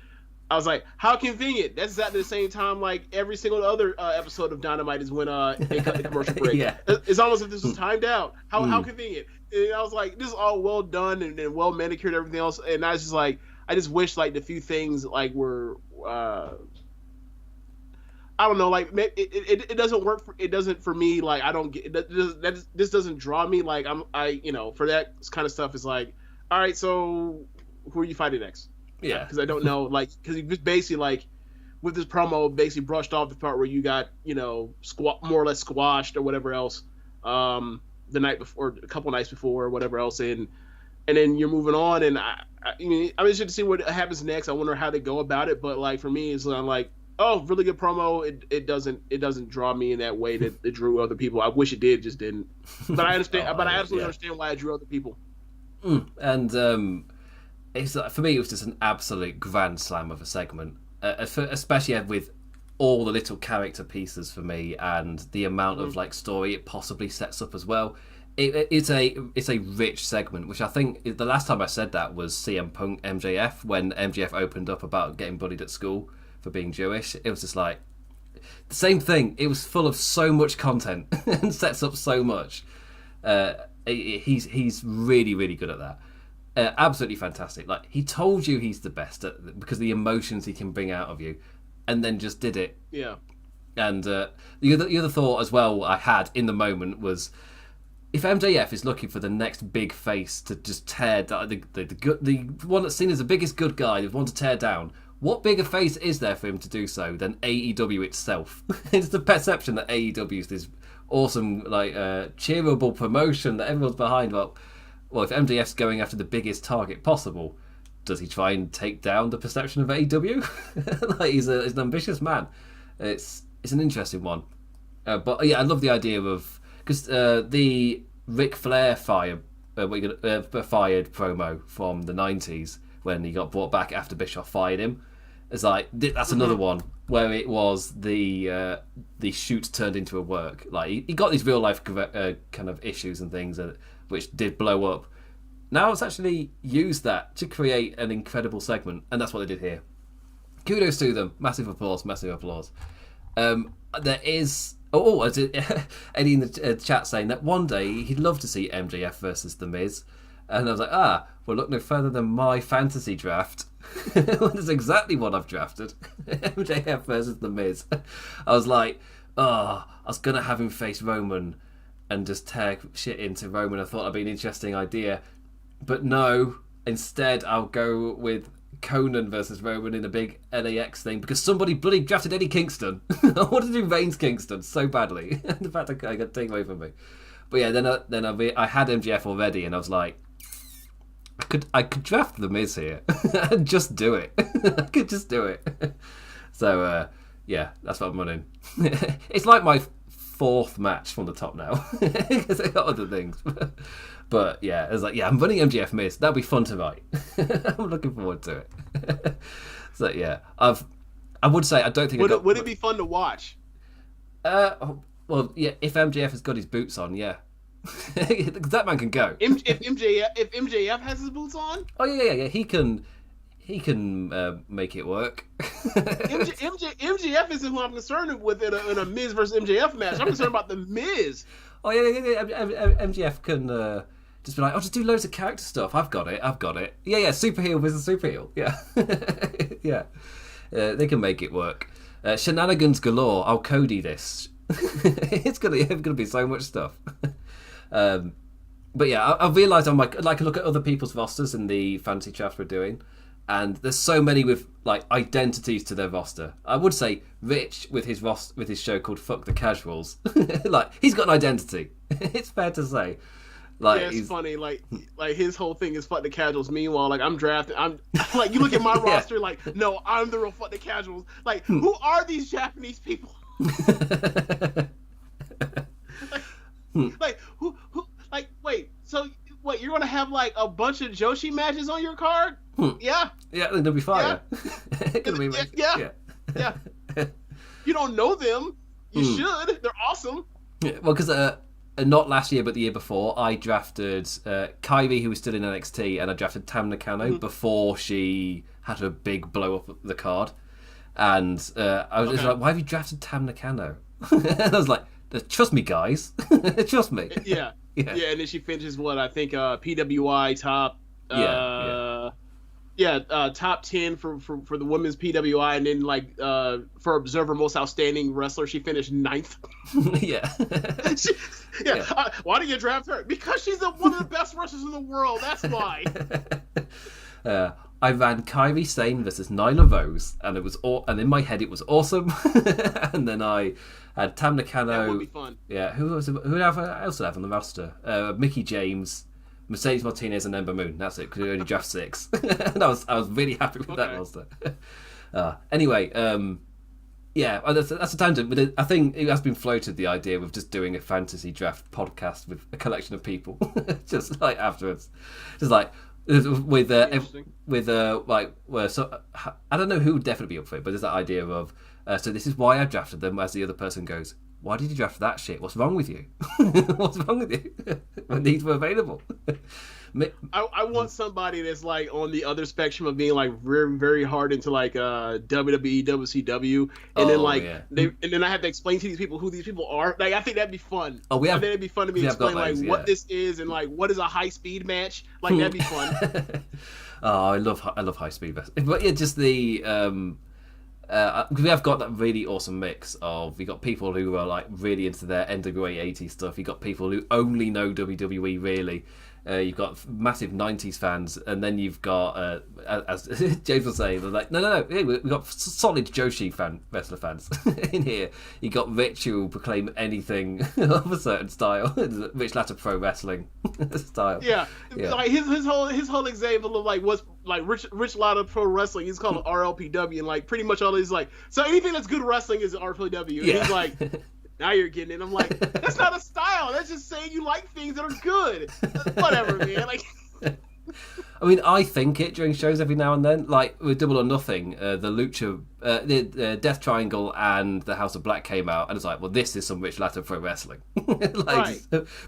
I was like, how convenient. That's at the same time like every single other episode of Dynamite is when they cut the commercial break. Yeah. It's almost as if this was timed out. How convenient. And I was like, this is all well done and well manicured and everything else, and I was just like, I just wish like the few things like were I don't know, like it doesn't work for, it doesn't for me, like I don't get this doesn't draw me, like I you know, for that kind of stuff is like, all right, so who are you fighting next? Yeah, because I don't know, like, because he just basically like with this promo basically brushed off the part where you got, you know, more or less squashed or whatever else the night before, a couple nights before or whatever else, and then you're moving on, and I'm interested to see what happens next. I wonder how they go about it, but like for me, it's like, oh, really good promo. It doesn't draw me in that way that it drew other people. I wish it did, just didn't. But I understand. But I absolutely understand why it drew other people. And it's for me, it was just an absolute grand slam of a segment, especially with all the little character pieces for me and the amount of like story it possibly sets up as well. It's a rich segment, which I think the last time I said that was CM Punk MJF, when MJF opened up about getting bullied at school for being Jewish. It was just like the same thing. It was full of so much content and sets up so much. He's really, really good at that. Absolutely fantastic. Like, he told you he's the best because of the emotions he can bring out of you, and then just did it. Yeah. And the other thought as well I had in the moment was, if MJF is looking for the next big face to just tear down, the one that's seen as the biggest good guy, the one to tear down, what bigger face is there for him to do so than AEW itself? It's the perception that AEW is this awesome, like, cheerable promotion that everyone's behind. Well, if MJF's going after the biggest target possible, does he try and take down the perception of AEW? Like, he's an ambitious man. It's an interesting one. But yeah, I love the idea of, because the Ric Flair fired promo from the 90s when he got brought back after Bischoff fired him, It's like that's another one where it was the shoot turned into a work. Like he got these real life kind of issues and things which did blow up. Now it's actually used that to create an incredible segment, and that's what they did here. Kudos to them. Massive applause. Massive applause. There is Eddie in the chat saying that one day he'd love to see MJF versus The Miz, and I was like, well, look no further than my fantasy draft. That's exactly what I've drafted. MJF versus The Miz. I was like, I was gonna have him face Roman and just tear shit into Roman. I thought that'd be an interesting idea, but no. Instead, I'll go with Conan versus Roman in a big LAX thing because somebody bloody drafted Eddie Kingston. I wanted to do Reigns Kingston so badly. The fact I got taken away from me. But yeah, then I had MJF already, and I was like, I could draft The Miz here and just do it. I could just do it. So yeah, that's what I'm running. It's like my fourth match from the top now because I got other things. But yeah, I was like, I'm running MJF Miz. That'll be fun to write. I'm looking forward to it. So yeah, I would say I don't think would it be fun to watch? Well, yeah, if MJF has got his boots on, yeah. That man can go. If MJF has his boots on? Oh yeah. He can make it work. MJF isn't who I'm concerned with in a Miz versus MJF match. I'm concerned about the Miz. Oh yeah. MJF can just be like, just do loads of character stuff. I've got it. Yeah. Super heel versus super heel. Yeah. Yeah. They can make it work. Shenanigans galore. I'll Cody this. It's gonna be so much stuff. But yeah, I realised I'm like look at other people's rosters in the fantasy draft we're doing, and there's so many with like identities to their roster. I would say Rich with his show called Fuck the Casuals, like he's got an identity. It's fair to say. Like, yeah, it's funny. Like his whole thing is Fuck the Casuals. Meanwhile, like I'm drafted. I'm like you look at my roster. Like no, I'm the real Fuck the Casuals. Like who are these Japanese people? Like who like wait, so what, you're gonna have like a bunch of Joshi matches on your card? Yeah they'll be fire. Yeah. You don't know them, you should. They're awesome. Well, because not last year but the year before I drafted Kyrie, who was still in NXT, and I drafted Tam Nakano before she had her big blow up the card, and I was just like, why have you drafted Tam Nakano? And I was like, trust me, guys. Trust me. Yeah, and then she finishes I think PWI top. Top 10 for the women's PWI, and then like for Observer Most Outstanding Wrestler, she finished 9th. Why did you draft her? Because she's one of the best wrestlers in the world. That's why. I ran Kairi Sane versus Nyla Rose, and it was and in my head it was awesome. And then I had Tam Nakano. That would be fun. Yeah, who else did I also have on the roster? Mickey James, Mercedes Martinez, and Ember Moon. That's it, because we only draft 6. And I was really happy with that roster. Anyway, that's a tangent, but I think it has been floated, the idea of just doing a fantasy draft podcast with a collection of people, just like afterwards, just like with like, so I don't know who would definitely be up for it, but there's that idea of so this is why I drafted them, as the other person goes, why did you draft that shit? What's wrong with you? What's wrong with you? When these were available. I want somebody that's like on the other spectrum of being like very, very hard into like WWE, WCW, and then I have to explain to these people who these people are. Like I think that'd be fun. I think it'd be fun to me explain like what this is and like what is a high speed match. Like that'd be fun. I love high speed, but yeah, just the we have got that really awesome mix of, you got people who are like really into their NWA 80s stuff, you got people who only know WWE really, you've got massive 90s fans, and then you've got as James was saying, they're like no, we've got solid Joshi wrestler fans in here. You got Rich, who will proclaim anything of a certain style. Rich Latta Pro Wrestling style. Yeah. Like his whole example of like what's like Rich Latta Pro Wrestling, he's called RLPW, and like pretty much all these like, so anything that's good wrestling is RLPW. And he's like, now you're getting it. I'm like, that's not a style. That's just saying you like things that are good. Whatever, man. Like, I mean, I think it during shows every now and then. Like with Double or Nothing, the Lucha, the Death Triangle and the House of Black came out, and it's like, well, this is some Rich Latta pro wrestling.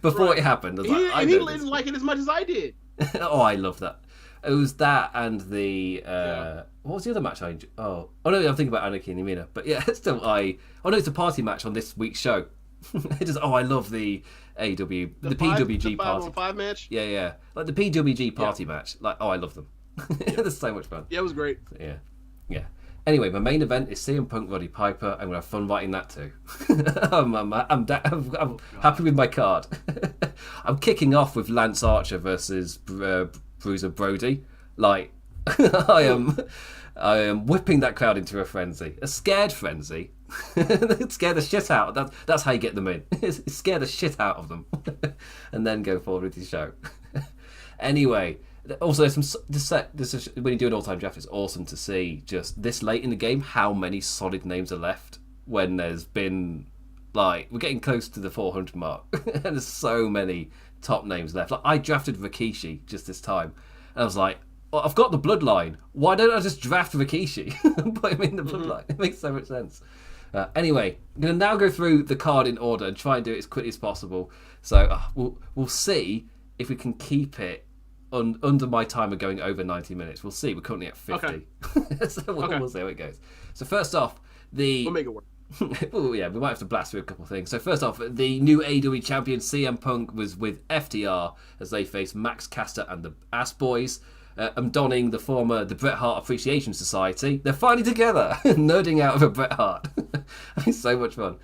Before it happened, I was like, he didn't like it as much as I did. Oh, I love that. It was that and the what was the other match I enjoyed? Oh no, I'm thinking about Anarchy and Yamina. But yeah, still it's a party match on this week's show. I love the AEW, the PWG party 5-on-5 match. Yeah, like the PWG party match. Like, I love them. They're so much fun. Yeah, it was great. Yeah. Anyway, my main event is CM Punk, Roddy Piper. I'm gonna have fun writing that too. I'm happy with my card. I'm kicking off with Lance Archer versus Bruiser Brody. Like, I am whipping that crowd into a frenzy, a scared frenzy. Scare the shit out. That's how you get them in. Scare the shit out of them, and then go forward with your show. Anyway, also when you do an all-time draft, it's awesome to see just this late in the game how many solid names are left. When there's been we're getting close to the 400 mark, and there's so many top names left. Like I drafted Rikishi just this time, and I was like, well, I've got the bloodline. Why don't I just draft Rikishi and put him in the bloodline? It makes so much sense. Anyway, I'm going to now go through the card in order and try and do it as quickly as possible. So we'll see if we can keep it under my timer going over 90 minutes. We'll see. We're currently at 50. Okay. So we'll see how it goes. So first off, we'll make it work. Oh yeah, we might have to blast through a couple of things. So first off, the new AEW champion CM Punk was with FTR as they face Max Caster and the Ass Boys. I'm donning the Bret Hart Appreciation Society. They're finally together, nerding out over Bret Hart. It's so much fun.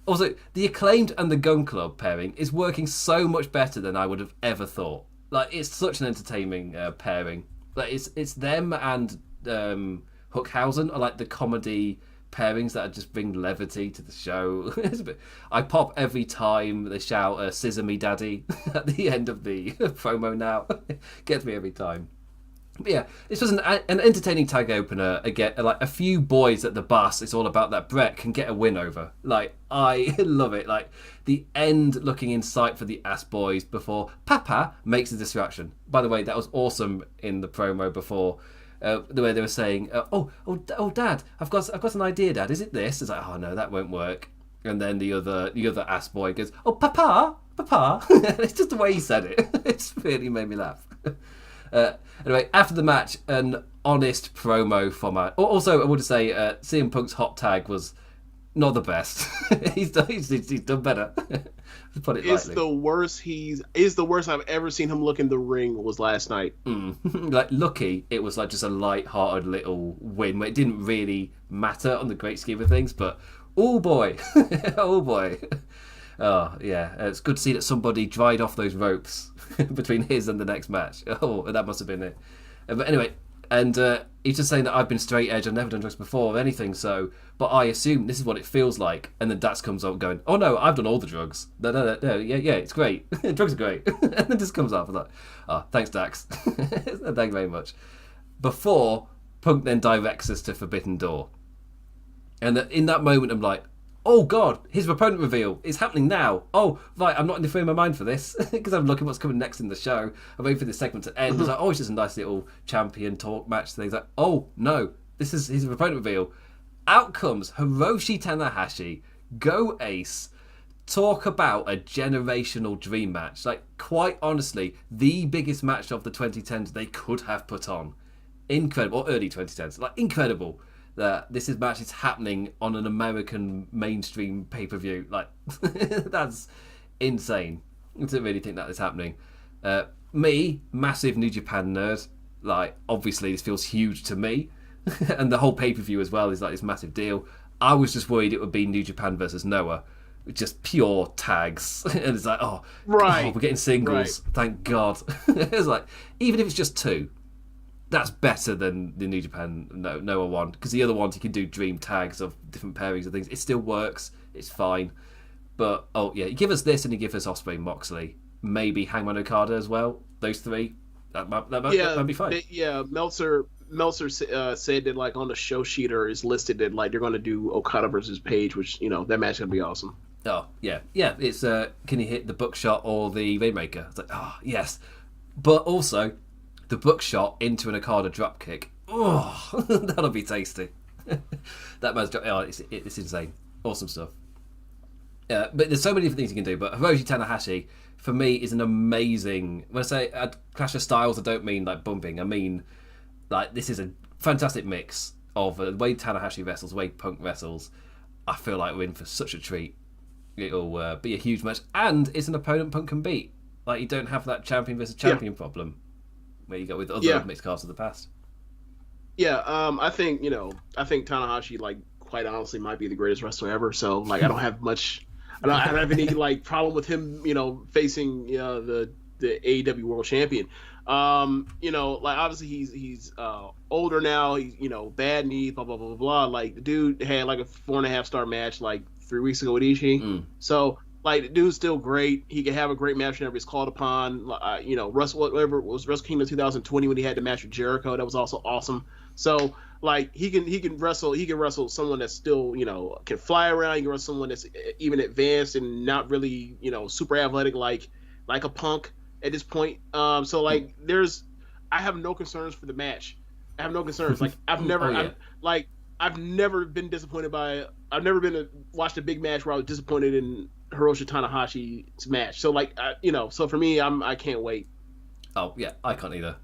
Also, the Acclaimed and the Gun Club pairing is working so much better than I would have ever thought. Like, it's such an entertaining pairing. Like, it's them and Hookhausen are like the comedy pairings that just bring levity to the show. I pop every time they shout "Scissor me, Daddy" at the end of the promo. Now, gets me every time. But yeah, this was an entertaining tag opener. Again, like a few boys at the bus. It's all about that Brett can get a win over. Like, I love it. Like the end looking in sight for the Ass Boys before Papa makes a distraction. By the way, that was awesome in the promo before. The way they were saying, oh, Dad, I've got an idea, Dad. Is it this? It's like, oh no, that won't work. And then the other Ass Boy goes, oh, Papa. It's just the way he said it. It's really made me laugh. Anyway, after the match, an honest promo format. Also, I would say CM Punk's hot tag was not the best. he's done better. To put it lightly. It's the worst I've ever seen him look in the ring was last night. Like lucky, it was like just a light-hearted little win where it didn't really matter on the great scheme of things. But oh boy, oh boy. Oh yeah, it's good to see that somebody dried off those ropes between his and the next match. Oh, that must have been it. But anyway, and he's just saying that I've been straight edge, I've never done drugs before or anything, so, but I assume this is what it feels like. And then Dax comes up going, oh no, I've done all the drugs. No, yeah, it's great. Drugs are great. And then just comes up and like, oh, thanks Dax. Thank you very much. Before Punk then directs us to Forbidden Door. And in that moment I'm like, oh God, his opponent reveal is happening now. Oh, right, I'm not in the frame of mind for this because I'm looking what's coming next in the show. I'm waiting for this segment to end. It's like, oh, it's just a nice little champion talk match thing. It's like, oh no, this is his opponent reveal. Out comes Hiroshi Tanahashi, go ace, talk about a generational dream match. Like, quite honestly, the biggest match of the 2010s they could have put on. Incredible, or early 2010s, like incredible. That this match is happening on an American mainstream pay-per-view. Like, that's insane to really think that is happening. Me, massive New Japan nerd, like, obviously this feels huge to me. And the whole pay-per-view as well is like this massive deal. I was just worried it would be New Japan versus Noah. Just pure tags. And it's like, oh, right. God, we're getting singles. Right. Thank God. It's like, even if it's just two, that's better than the New Japan Noah one, because the other ones you can do dream tags of different pairings and things. It still works. It's fine. But oh yeah, you give us this and you give us Ospreay, Moxley, maybe Hangman Okada as well. Those three, that might be fine. Meltzer said that like on the show sheet or is listed that like they're going to do Okada versus Page, which that match is going to be awesome. Oh yeah. It's can he hit the Buckshot or the Rainmaker? It's like, oh yes, but also the bookshot into an Okada dropkick. Oh, that'll be tasty. That man's it's insane. Awesome stuff. But there's so many different things you can do. But Hiroshi Tanahashi, for me, is an amazing... When I say clash of styles, I don't mean like bumping. I mean, like, this is a fantastic mix of the way Tanahashi wrestles, the way Punk wrestles. I feel like we're in for such a treat. It'll be a huge match. And it's an opponent Punk can beat. Like, you don't have that champion versus champion problem where you go with other mixed cards of the past. Yeah, I think Tanahashi, like, quite honestly, might be the greatest wrestler ever. So, like, I don't have any like problem with him, facing the AEW World Champion. Like, obviously he's older now. He's bad knees, blah blah blah blah blah. Like, the dude had like a 4.5-star match like 3 weeks ago with Ishii. So, like, the dude's still great. He can have a great match whenever he's called upon. Whatever it was, Wrestle Kingdom 2020 when he had the match with Jericho, that was also awesome. So, like, he can wrestle. He can wrestle someone that's still can fly around. He can wrestle someone that's even advanced and not really super athletic like a Punk at this point. So, like, I have no concerns for the match. I have no concerns. Like, I've never been disappointed by. I've never been to watch a big match where I was disappointed in Hiroshi Tanahashi's match. So, like, so for me, I can't wait. Oh yeah, I can't either.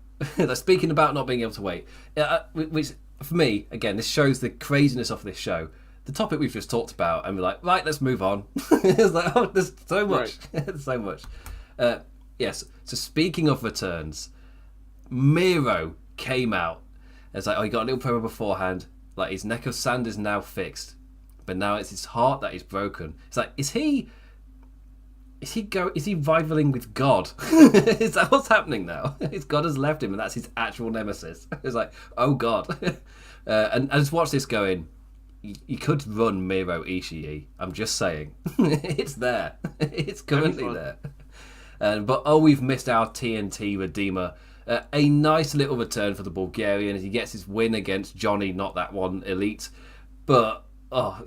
Speaking about not being able to wait, which for me, again, this shows the craziness of this show. The topic we've just talked about, and we're like, right, let's move on. It's like, oh, there's so much, there's so much. Yes. So speaking of returns, Miro came out. It's like, he got a little promo beforehand. Like, his neck of sand is now fixed, but now it's his heart that is broken. It's like, is he rivaling with God? Is that what's happening now? His God has left him, and that's his actual nemesis. It's like, oh God. And I just watch this going, you could run Miro Ishii. I'm just saying. It's there. It's currently there. But we've missed our TNT Redeemer. A nice little return for the Bulgarian as he gets his win against Johnny, not that one, Elite. But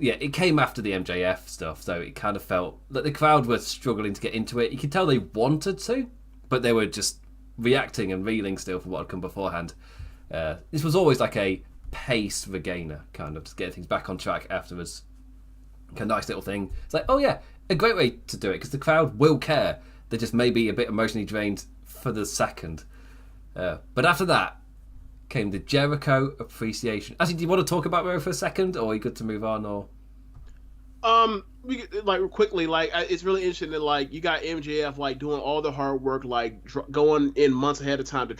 it came after the MJF stuff, so it kind of felt that the crowd were struggling to get into it. You could tell they wanted to, but they were just reacting and reeling still from what had come beforehand. This was always like a pace regainer, kind of, to get things back on track afterwards. Like a nice little thing. It's like, oh yeah, a great way to do it, because the crowd will care. They just may be a bit emotionally drained for the second. But after that came the Jericho appreciation. Actually, do you want to talk about Miro for a second, or are you good to move on? Or we like quickly, like, it's really interesting that, like, you got MJF like doing all the hard work, like going in months ahead of time to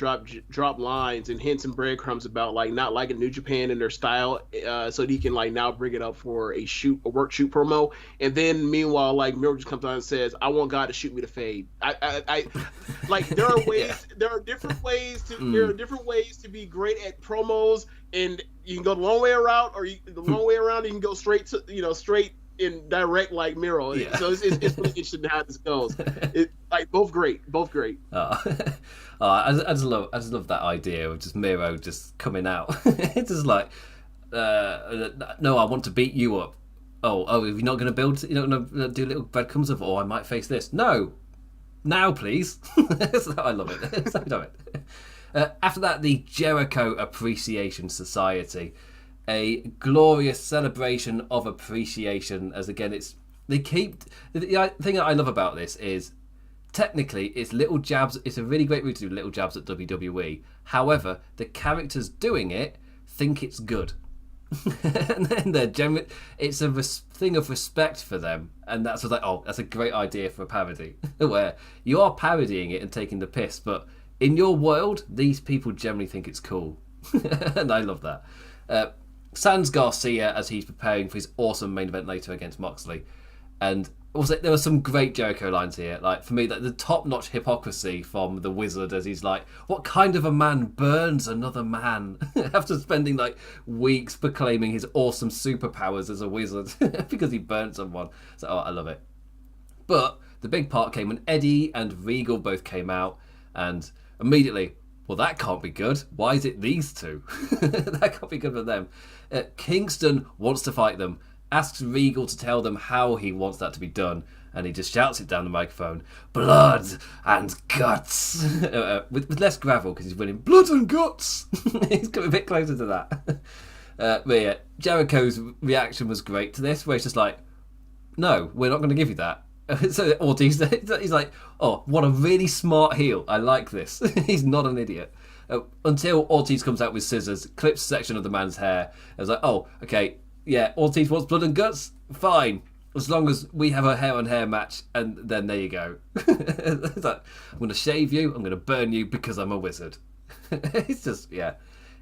drop lines and hints and breadcrumbs about, like, not liking New Japan and their style, so that he can, like, now bring it up for a work shoot promo. And then meanwhile, like, Miro just comes on and says, "I want God to shoot me to fade." I like, there are ways, there are different ways to be great at promos, and you can go the long way around, or the long way around, you can go straight to straight in direct like Miro. Yeah. So it's really interesting how this goes. Like, both great. I just love that idea of just Miro just coming out. It's just like, no, I want to beat you up. Oh, you're not going to build? You're not going to do little breadcrumbs of, I might face this. No, now please. I love it. So do it. After that, the Jericho Appreciation Society. A glorious celebration of appreciation, as again, the thing that I love about this is, technically, it's little jabs. It's a really great route to do little jabs at WWE. However, the characters doing it think it's good. And then it's a thing of respect for them, and that's like, that's a great idea for a parody, where you are parodying it and taking the piss, but in your world, these people generally think it's cool. And I love that. Sans Garcia as he's preparing for his awesome main event later against Maxley. And also, there were some great Jericho lines here. Like, for me, the top-notch hypocrisy from the Wizard, as he's like, what kind of a man burns another man? After spending like weeks proclaiming his awesome superpowers as a wizard because he burned someone. So, I love it. But the big part came when Eddie and Regal both came out, and immediately, well, that can't be good. Why is it these two? That can't be good for them. Kingston wants to fight them, asks Regal to tell them how he wants that to be done, and he just shouts it down the microphone, blood and guts, with less gravel because he's winning blood and guts. He's coming a bit closer to that. But yeah, Jericho's reaction was great to this, where he's just like, no, we're not going to give you that. So Ortiz, he's like, oh, what a really smart heel. I like this. He's not an idiot. Until Ortiz comes out with scissors, clips a section of the man's hair. I was like, oh, okay, yeah, Ortiz wants blood and guts? Fine. As long as we have a hair-on-hair match, and then there you go. It's like, I'm going to shave you, I'm going to burn you because I'm a wizard. It's just, yeah,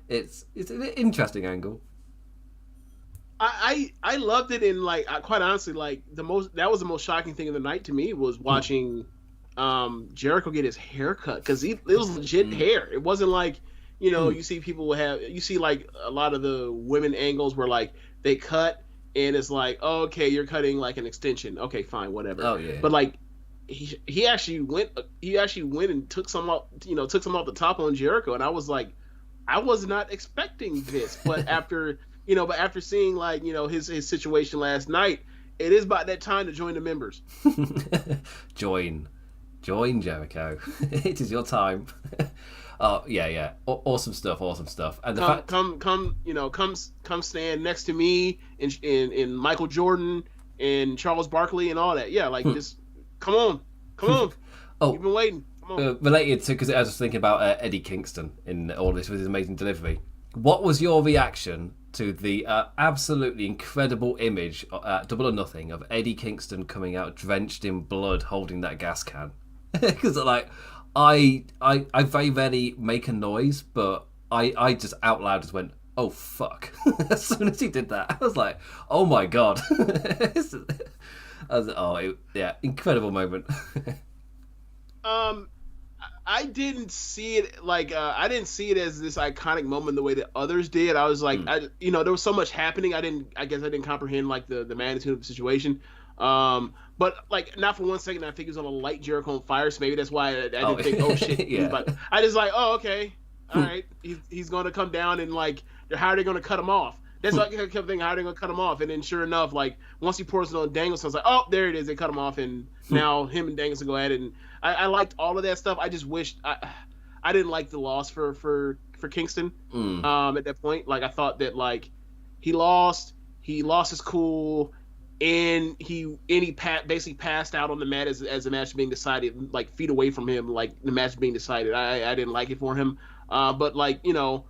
it's an interesting angle. I loved it, and like quite honestly, like that was the most shocking thing of the night to me was watching Jericho get his hair cut, because it was legit hair. It wasn't like, you know, you see like a lot of the women angles where like they cut and it's like, oh, okay, you're cutting like an extension. Okay, fine, whatever. Oh yeah. But like he actually went and took some off the top on Jericho, and I was like, I was not expecting this, but after seeing like, you know, his situation last night, it is about that time to join the members. Join Jericho. It is your time. Oh yeah. Awesome stuff. And come stand next to me in Michael Jordan and Charles Barkley and all that. Yeah, like just come on. Oh, you've been waiting. Come on. Related to, because I was thinking about Eddie Kingston in all this with his amazing delivery. What was your reaction to the absolutely incredible image at Double or Nothing of Eddie Kingston coming out drenched in blood holding that gas can? Because like I very rarely make a noise, but I just out loud just went, oh fuck. As soon as he did that, I was like, oh my god. Incredible moment. I didn't see it like I didn't see it as this iconic moment the way that others did. I was like, there was so much happening. I guess I didn't comprehend like the magnitude of the situation. But like not for 1 second I think he was gonna light Jericho on fire. So maybe that's why I didn't think, oh shit. Yeah. But I just like, oh okay, all right, he's gonna come down, and like, how are they gonna cut him off? That's like I kept thinking, how are they gonna cut him off? And then sure enough, like once he pours it on Danielson, I was like, oh, there it is. They cut him off, and now him and Danielson go at it. And I liked all of that stuff. I just wished I didn't like the loss for Kingston at that point. Like I thought that like he lost his cool, and he basically passed out on the mat as the match being decided, like feet away from him, like the match being decided. I didn't like it for him. But like, you know,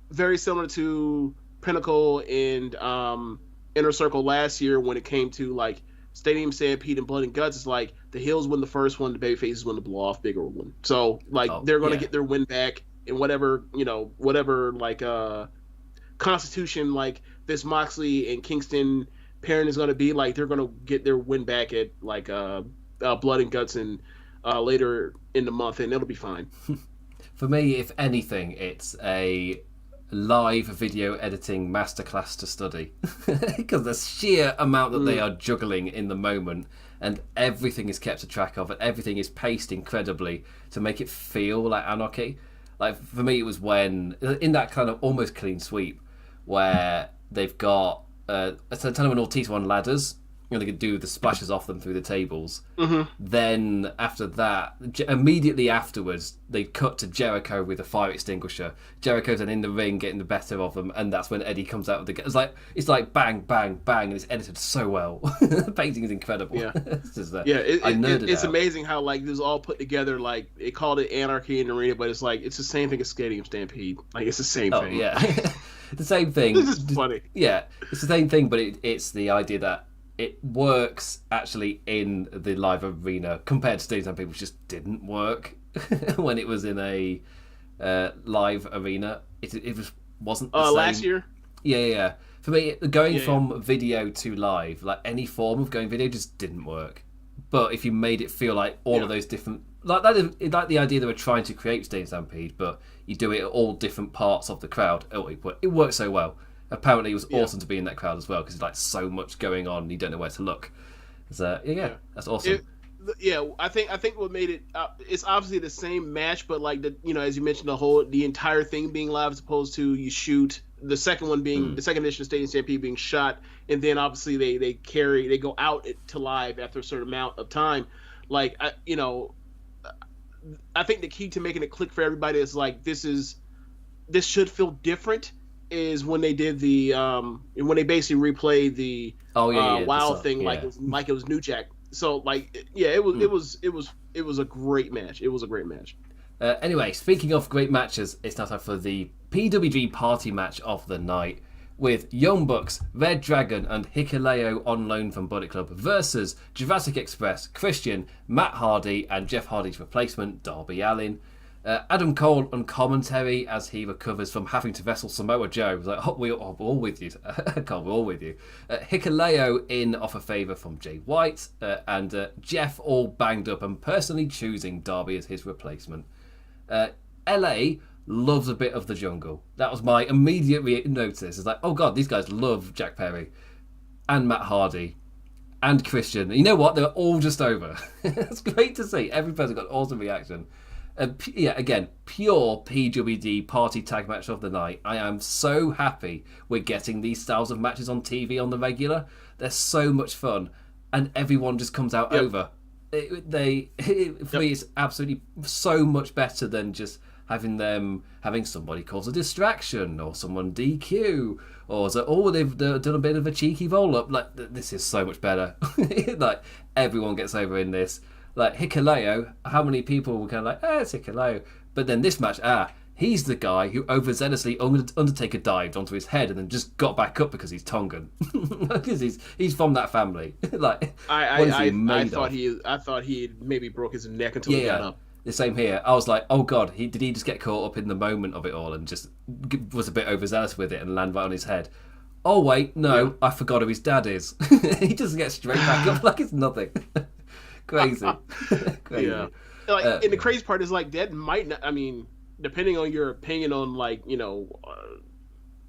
very similar to Pinnacle and Inner Circle last year when it came to like Stadium Stampede and Blood and Guts. It's like the heels win the first one, the babyfaces win the blow off bigger one. So like they're gonna get their win back in whatever like constitution like this Moxley and Kingston pairing is gonna be. Like they're gonna get their win back at like Blood and Guts and later in the month, and it'll be fine. For me, if anything, it's a live video editing masterclass to study, because the sheer amount that they are juggling in the moment, and everything is kept a track of, and everything is paced incredibly to make it feel like anarchy. Like for me, it was when in that kind of almost clean sweep where they've got when Ortiz won ladders, and they could do the splashes off them through the tables. Then after that, immediately afterwards, they cut to Jericho with a fire extinguisher. Jericho's then in the ring getting the better of them, and that's when Eddie comes out with the. It's like bang, bang, bang, and it's edited so well. The painting is incredible. Yeah, it's just, it's amazing how like this is all put together. Like they called it anarchy in the arena, but it's like it's the same thing as Stadium Stampede. Like it's the same thing. Yeah, the same thing. This is funny. Yeah, it's the same thing, but it's the idea that it works actually in the live arena compared to Stadium Stampede, which just didn't work when it was in a live arena. It just wasn't the same. Last year? Yeah. For me, going from video to live, like any form of going video, just didn't work. But if you made it feel like all of those different... Like the idea they were trying to create Stadium Stampede, but you do it at all different parts of the crowd. It worked so well. Apparently, it was awesome to be in that crowd as well, because there's like so much going on, and you don't know where to look. So that's awesome. I think what made it it's obviously the same match, but like as you mentioned, the entire thing being live as opposed to you shoot the second one being the second edition of Stadium Stampede being shot, and then obviously they go out to live after a certain amount of time. Like I think the key to making it click for everybody is like this should feel different. Is when they did when they basically replayed the Wild thing like it was New Jack. So like it was a great match. It was a great match. Anyway, speaking of great matches, it's now time for the PWG party match of the night with Young Bucks, Red Dragon, and Hikuleo on loan from Bullet Club versus Jurassic Express, Christian, Matt Hardy, and Jeff Hardy's replacement, Darby Allin. Adam Cole on commentary as he recovers from having to wrestle Samoa Joe. He's like, we're all with you. Cole, we're all with you. Hikuleo in off a favour from Jay White, and Jeff all banged up and personally choosing Darby as his replacement. LA loves a bit of the jungle. That was my immediate notice. It's like, oh god, these guys love Jack Perry and Matt Hardy and Christian. You know what? They're all just over. It's great to see. Every person got an awesome reaction. Again, pure PWD party tag match of the night. I am so happy we're getting these styles of matches on TV on the regular. They're so much fun, and everyone just comes out over. For me, it's absolutely so much better than just having somebody cause a distraction or someone DQ or they've done a bit of a cheeky roll up. Like, this is so much better. Like, everyone gets over in this. Like Hikuleo, how many people were kind of like, it's Hikuleo. But then this match, he's the guy who overzealously Undertaker dived onto his head and then just got back up because he's Tongan. Because he's from that family. Like, I thought he maybe broke his neck until he got up. The same here. I was like, oh god, did he just get caught up in the moment of it all and just was a bit overzealous with it and land right on his head? Oh wait, no, I forgot who his dad is. He just gets straight back up like it's nothing. Crazy. Yeah. Like, and the crazy part is like that might not. I mean, depending on your opinion on like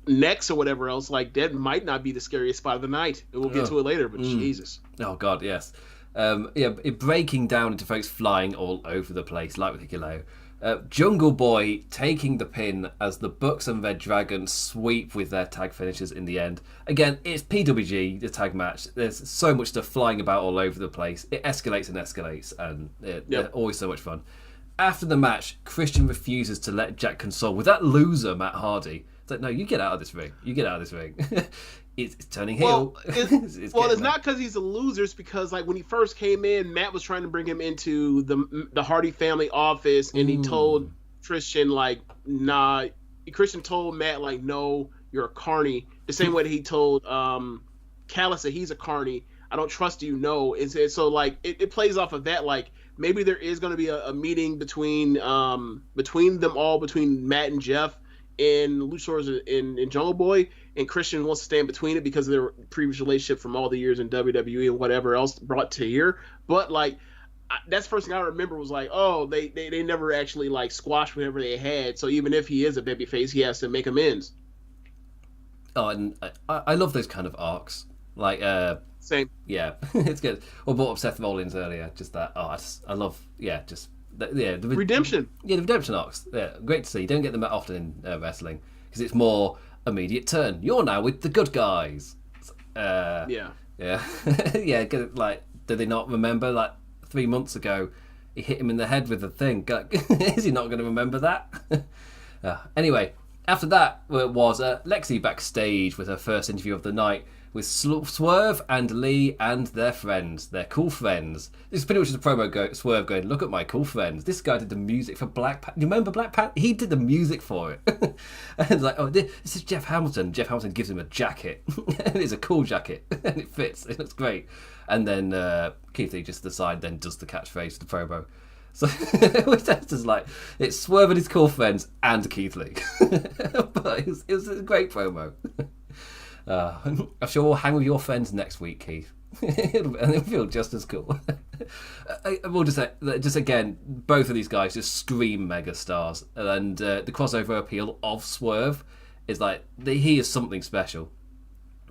necks or whatever else, like that might not be the scariest spot of the night. And we'll get to it later. But Jesus. Oh God, yes. It breaking down into folks flying all over the place, like with Hikuleo. Jungle Boy taking the pin as the Bucks and Red Dragon sweep with their tag finishes in the end. Again, it's PWG, the tag match. There's so much stuff flying about all over the place. It escalates and escalates, and they're always so much fun. After the match, Christian refuses to let Jack console with that loser, Matt Hardy. It's like, no, you get out of this ring. You get out of this ring. It's turning heel. It's not because he's a loser. It's because like when he first came in, Matt was trying to bring him into the Hardy family office, and he told Christian like, nah. Christian told Matt like, no, you're a carny. The same way that he told Callis that he's a carny. I don't trust you. No, and so like it plays off of that. Like maybe there is going to be a meeting between them all, between Matt and Jeff and Luchasaurus and Jungle Boy, and Christian wants to stand between it because of their previous relationship from all the years in WWE and whatever else brought to here. But like that's the first thing I remember was like, oh, they never actually like squashed whatever they had. So even if he is a babyface, he has to make amends. Oh, and I love those kind of arcs. Like same. Yeah, it's good. Or brought up Seth Rollins earlier. Just that. Oh, I love. Yeah, just. The redemption. The redemption arcs. Yeah, great to see. You don't get them that often in wrestling because it's more immediate turn. You're now with the good guys. Yeah. Like, did they not remember like 3 months ago he hit him in the head with a thing? Is he not going to remember that? Anyway, after that was Lexi backstage with her first interview of the night with Swerve and Lee and their friends, their cool friends. This is pretty much just a promo Swerve going, look at my cool friends. This guy did the music for Black Panther. You remember Black Panther? He did the music for it. And it's like, oh, this is Jeff Hamilton. Jeff Hamilton gives him a jacket. And it's a cool jacket. And it fits. It looks great. And then Keith Lee just aside then does the catchphrase for the promo. So it's just like, it's Swerve and his cool friends and Keith Lee. But it was a great promo. I'm sure we'll hang with your friends next week, Keith. And it'll feel just as cool. We'll just say, just again, both of these guys just scream mega stars. And the crossover appeal of Swerve is like, he is something special.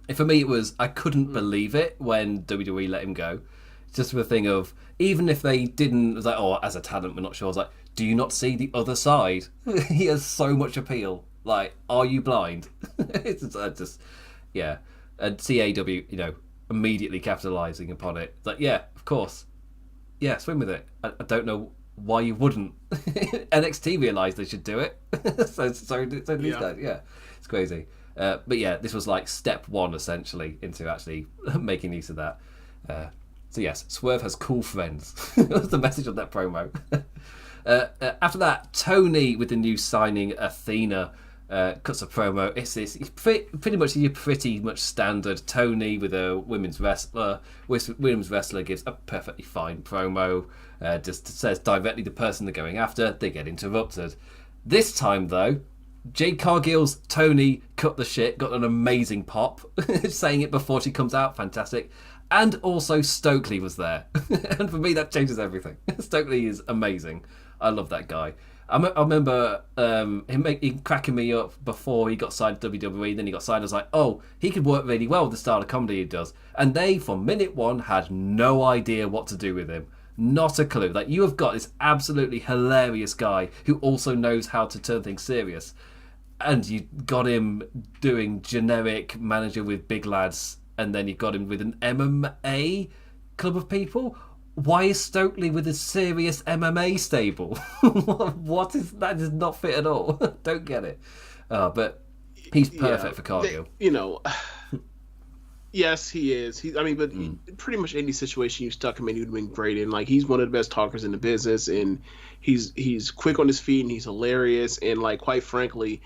And for me, it was, I couldn't believe it when WWE let him go. It's just a thing of, even if they didn't, it was like, oh, as a talent, we're not sure. I was like, do you not see the other side? He has so much appeal. Like, are you blind? It's just yeah. And CAW, immediately capitalising upon it. It's like, yeah, of course. Yeah, swim with it. I don't know why you wouldn't. NXT realised they should do it. so these guys, yeah. It's crazy. But yeah, this was like step one, essentially, into actually making use of that. So yes, Swerve has cool friends. That was the message of that promo. After that, Tony with the new signing, Athena, cuts a promo. It's pretty much standard Tony with a women's wrestler. Women's wrestler gives a perfectly fine promo. Just says directly the person they're going after. They get interrupted. This time though, Jade Cargill's Tony cut the shit. Got an amazing pop. Saying it before she comes out, fantastic. And also Stokely was there. And for me that changes everything. Stokely is amazing. I love that guy. I remember him cracking me up before he got signed to WWE. Then he got signed. I was like, oh, he could work really well with the style of comedy he does. And they, from minute one, had no idea what to do with him. Not a clue. Like, you have got this absolutely hilarious guy who also knows how to turn things serious. And you got him doing generic manager with big lads. And then you got him with an MMA club of people. Why is Stokely with a serious MMA stable? What is that? Does not fit at all. Don't get it. But he's perfect for Cargill. Yes, he is. Pretty much any situation you stuck him in, he'd been great in. Like, he's one of the best talkers in the business, and he's quick on his feet, and he's hilarious. And like, quite frankly,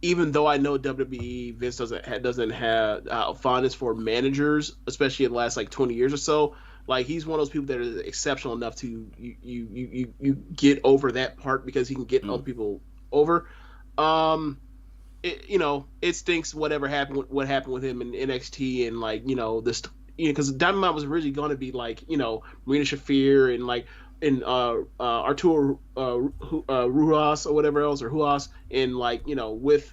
even though I know WWE Vince doesn't have fondness for managers, especially in the last like 20 years or so. Like, he's one of those people that is exceptional enough to you get over that part because he can get other people over. It stinks what happened with him in NXT and like this because Dynamite was originally going to be like Marina Shafir and like and Arturo Ruas or whatever else or Huas and like with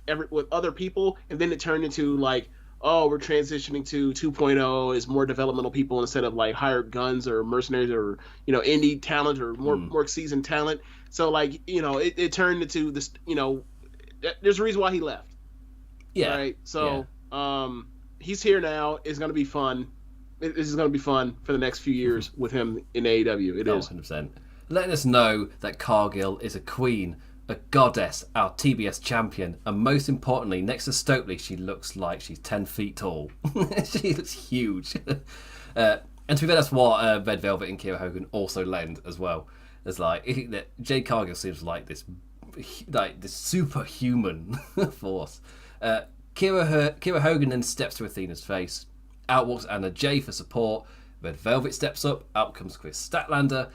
other people, and then it turned into like, oh, we're transitioning to 2.0 as more developmental people instead of like hired guns or mercenaries or indie talent or more seasoned talent. So like it turned into this. There's a reason why he left. Yeah. Right. So he's here now. It's gonna be fun. This is gonna be fun for the next few years with him in AEW. It is 100%. Letting us know that Cargill is a queen, a goddess, our TBS champion, and most importantly, next to Stokely, she looks like she's 10 feet tall. She looks huge. And to be fair, that's what Red Velvet and Kira Hogan also lend as well. It's like Jade Cargill seems like this superhuman force. Kira Hogan then steps to Athena's face. Out walks Anna Jay for support. Red Velvet steps up. Out comes Chris Statlander.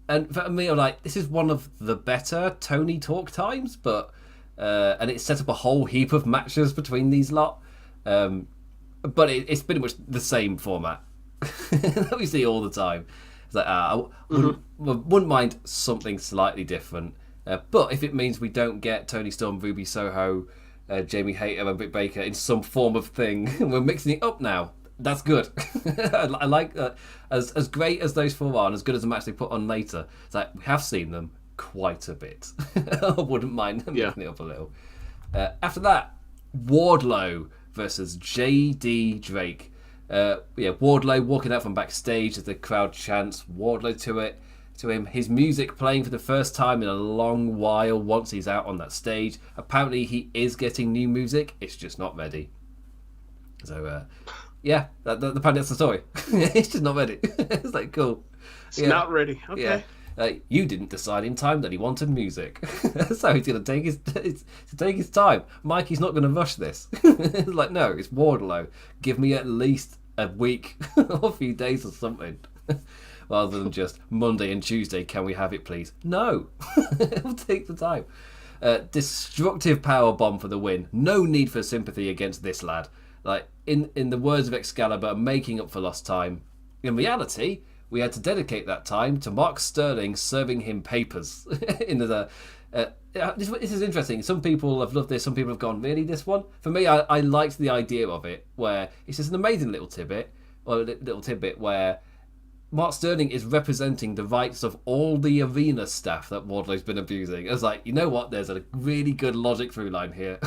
And for me, I'm like, this is one of the better Tony talk times, but and it set up a whole heap of matches between these lot. But it's pretty much the same format that we see all the time. It's like I wouldn't mind something slightly different. But if it means we don't get Tony Storm, Ruby Soho, Jamie Hayter, and Britt Baker in some form of thing, we're mixing it up now. That's good. I like that. As great as those four are, and as good as the match they put on later, it's like we have seen them quite a bit. I wouldn't mind them mixing it up a little. After that, Wardlow versus JD Drake. Wardlow walking out from backstage as the crowd chants Wardlow to him. His music playing for the first time in a long while once he's out on that stage. Apparently he is getting new music, it's just not ready. So apparently that's the story. It's just not ready. It's like, cool. It's not ready. Okay. Yeah. You didn't decide in time that he wanted music. So he's going to take his time. Mikey's not going to rush this. It's like, no, it's Wardlow. Give me at least a week or a few days or something. Rather than just Monday and Tuesday, can we have it please? No. It'll take the time. Destructive power bomb for the win. No need for sympathy against this lad. Like, in the words of Excalibur, making up for lost time. In reality, we had to dedicate that time to Mark Sterling serving him papers. This is interesting. Some people have loved this, some people have gone, really, this one? For me, I liked the idea of it, where it's just an amazing little tidbit where Mark Sterling is representing the rights of all the arena staff that Wardlow's been abusing. I was like, you know what? There's a really good logic through line here.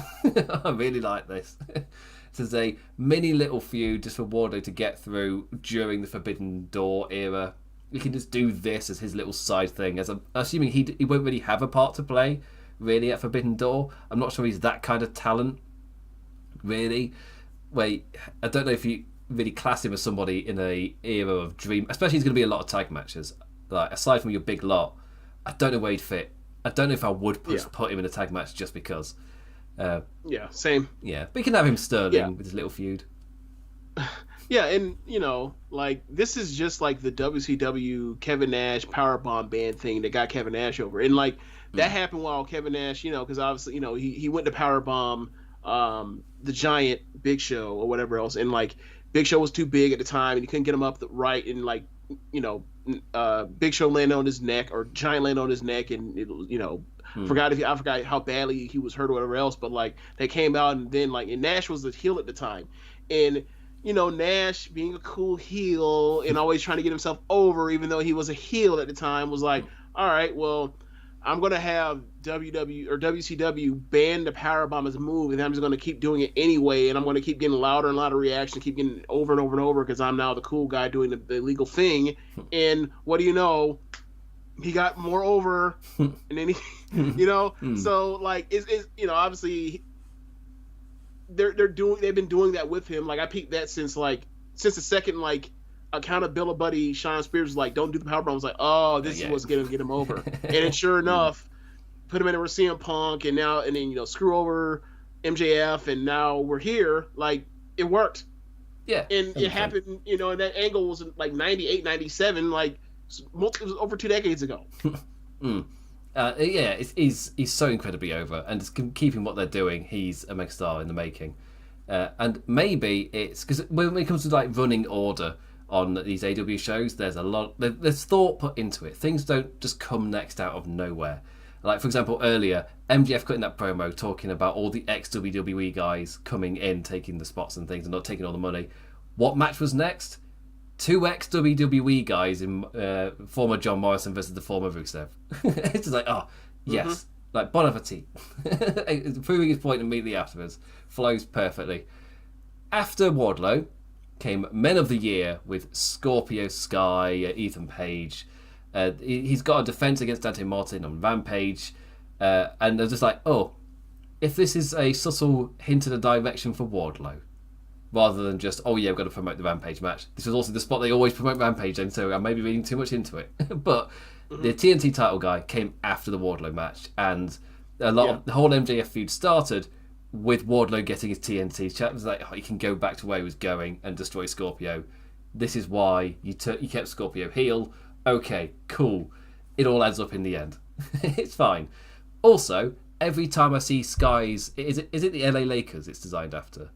I really like this. This is a mini little feud just for Wardlow to get through during the Forbidden Door era. We can just do this as his little side thing. As I'm assuming he won't really have a part to play, really, at Forbidden Door. I'm not sure he's that kind of talent, really. Wait, I don't know if you really class him as somebody in a era of dream. Especially, there's going to be a lot of tag matches. Like, aside from your big lot, I don't know where he'd fit. I don't know if I would put him in a tag match just because. Yeah, same. Yeah, but you can have him Sterling with his little feud. Yeah, and like this is just like the WCW Kevin Nash Powerbomb band thing that got Kevin Nash over, and like that happened while Kevin Nash, because obviously he went to Powerbomb the Giant Big Show or whatever else, and like Big Show was too big at the time, and he couldn't get him up right, and like Big Show landed on his neck, or Giant landed on his neck, and I forgot how badly he was hurt or whatever else, but like they came out, and then like, and Nash was the heel at the time, and Nash being a cool heel and always trying to get himself over, even though he was a heel at the time, was like, all right, well, I'm gonna have WCW ban the powerbomb as a move, and I'm just gonna keep doing it anyway, and I'm gonna keep getting louder and louder reaction, keep getting it over and over and over, because I'm now the cool guy doing the illegal thing. And what do you know? He got more over, and then he, so like it's obviously they've been doing that with him. Like I peeped that since the second like accountability Sean Spears was like, don't do the powerbomb. I was like, oh, this is what's gonna get him over. And then sure enough, put him in a CM Punk, and then screw over MJF, and now we're here. Like it worked. Yeah. And it happened, and that angle was like 98, 97, like it was over 2 decades ago. He's so incredibly over, and just keeping what they're doing, he's a megastar in the making. And maybe it's because when it comes to like running order on these AEW shows, there's a lot, there's thought put into it. Things don't just come next out of nowhere. Like, for example, earlier, MJF cut in that promo talking about all the ex-WWE guys coming in, taking the spots and things, and not taking all the money. What match was next? 2 ex-WWE guys in former John Morrison versus the former Rusev. It's just like, oh, yes. Like, bon appetit. Proving his point immediately afterwards. Flows perfectly. After Wardlow came Men of the Year with Scorpio Sky, Ethan Page. He's got a defense against Dante Martin on Rampage. And they're just like, oh, if this is a subtle hint of the direction for Wardlow, rather than just, oh yeah, we've got to promote the Rampage match. This was also the spot they always promote Rampage in, so I may be reading too much into it. But the TNT title guy came after the Wardlow match, and the whole MJF feud started with Wardlow getting his TNT. Chat was like, oh, he can go back to where he was going and destroy Scorpio. This is why you kept Scorpio heel. Okay, cool. It all adds up in the end. It's fine. Also, every time I see Sky's, is it the LA Lakers it's designed after?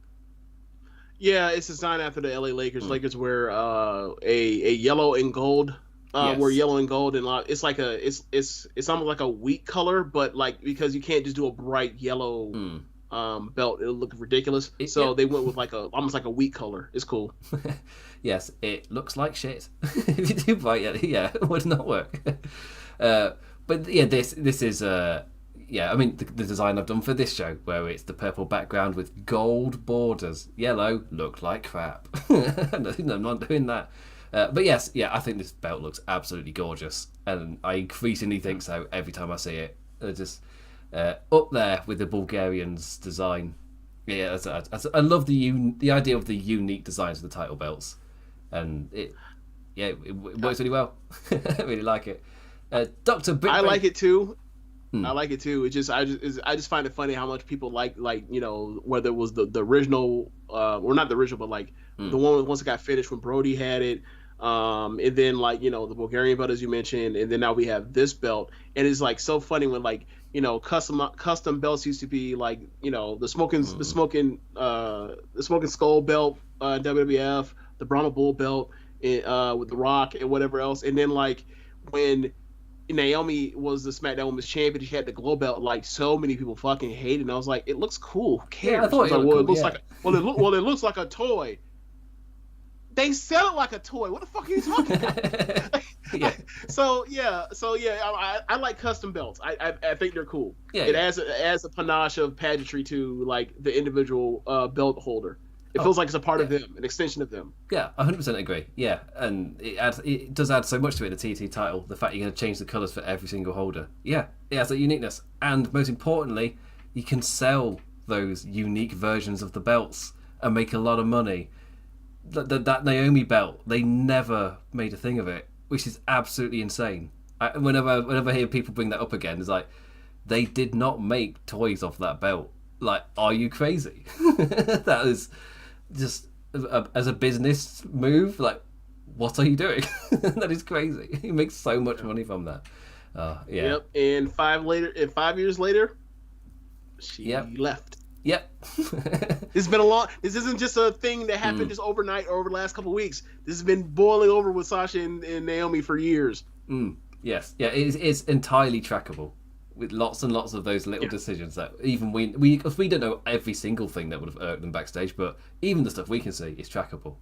Yeah, it's designed after the LA Lakers. Lakers wear a yellow and gold. Wear yellow and gold, and it's like it's almost like a wheat color, but like because you can't just do a bright yellow belt, it'll look ridiculous. They went with like almost like a wheat color. It's cool. Yes, it looks like shit. If you do bright yellow, it would not work. But yeah, this is I mean, the design I've done for this show, where it's the purple background with gold borders. Yellow looked like crap. No, I'm not doing that. But yes, I think this belt looks absolutely gorgeous, and I increasingly think so every time I see it. Just up there with the Bulgarians' design. Yeah, I love the idea of the unique designs of the title belts, and it works really well. I really like it. Dr. Britt I like it too. I like it too. I just find it funny how much people like whether it was the original or not the original, but like the one once it got finished when Brody had it, and then like the Bulgarian belt as you mentioned, and then now we have this belt, and it's like so funny when like custom belts used to be like the smoking skull belt, WWF, the Brahma Bull belt with the Rock and whatever else, and then like when Naomi was the SmackDown Women's Champion, she had the glow belt. Like so many people fucking hate it, and I was like, it looks cool. Who cares? Yeah, I thought it looks like it looks like a toy. They sell it like a toy. What the fuck are you talking about? Yeah. So I like custom belts. I think they're cool. Yeah, it adds a panache of pageantry to like the individual belt holder. It feels like it's a part of them, an extension of them. Yeah, 100% agree. Yeah, and it does add so much to it, the TNT title. The fact you're going to change the colours for every single holder. Yeah, it has a uniqueness. And most importantly, you can sell those unique versions of the belts and make a lot of money. That Naomi belt, they never made a thing of it, which is absolutely insane. Whenever I hear people bring that up again, it's like, they did not make toys off that belt. Like, are you crazy? That is just, as a business move, like, what are you doing? That is crazy. He makes so much money from that. Yeah. Yep. And 5 years later, she left. Yep. This isn't just a thing that happened just overnight or over the last couple of weeks. This has been boiling over with Sasha and Naomi for years. Yes. Yeah, it's entirely trackable, with lots and lots of those little decisions that even we don't know every single thing that would have irked them backstage, but even the stuff we can see is trackable.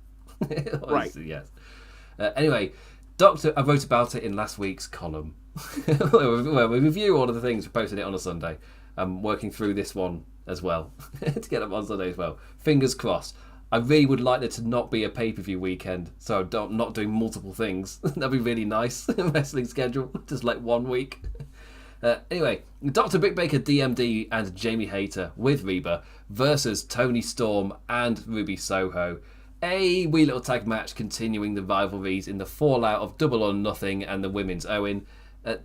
Right. Yes. Anyway, Doctor, I wrote about it in last week's column where we review all of the things. We posted it on a Sunday. I'm working through this one as well to get up on Sunday as well. Fingers crossed. I really would like there to not be a pay-per-view weekend, so I'm not doing multiple things. That'd be really nice. Wrestling schedule, just like 1 week. Anyway, Dr. Britt Baker, DMD, and Jamie Hayter with Reba versus Toni Storm and Ruby Soho. A wee little tag match continuing the rivalries in the fallout of Double or Nothing and the Women's Owen.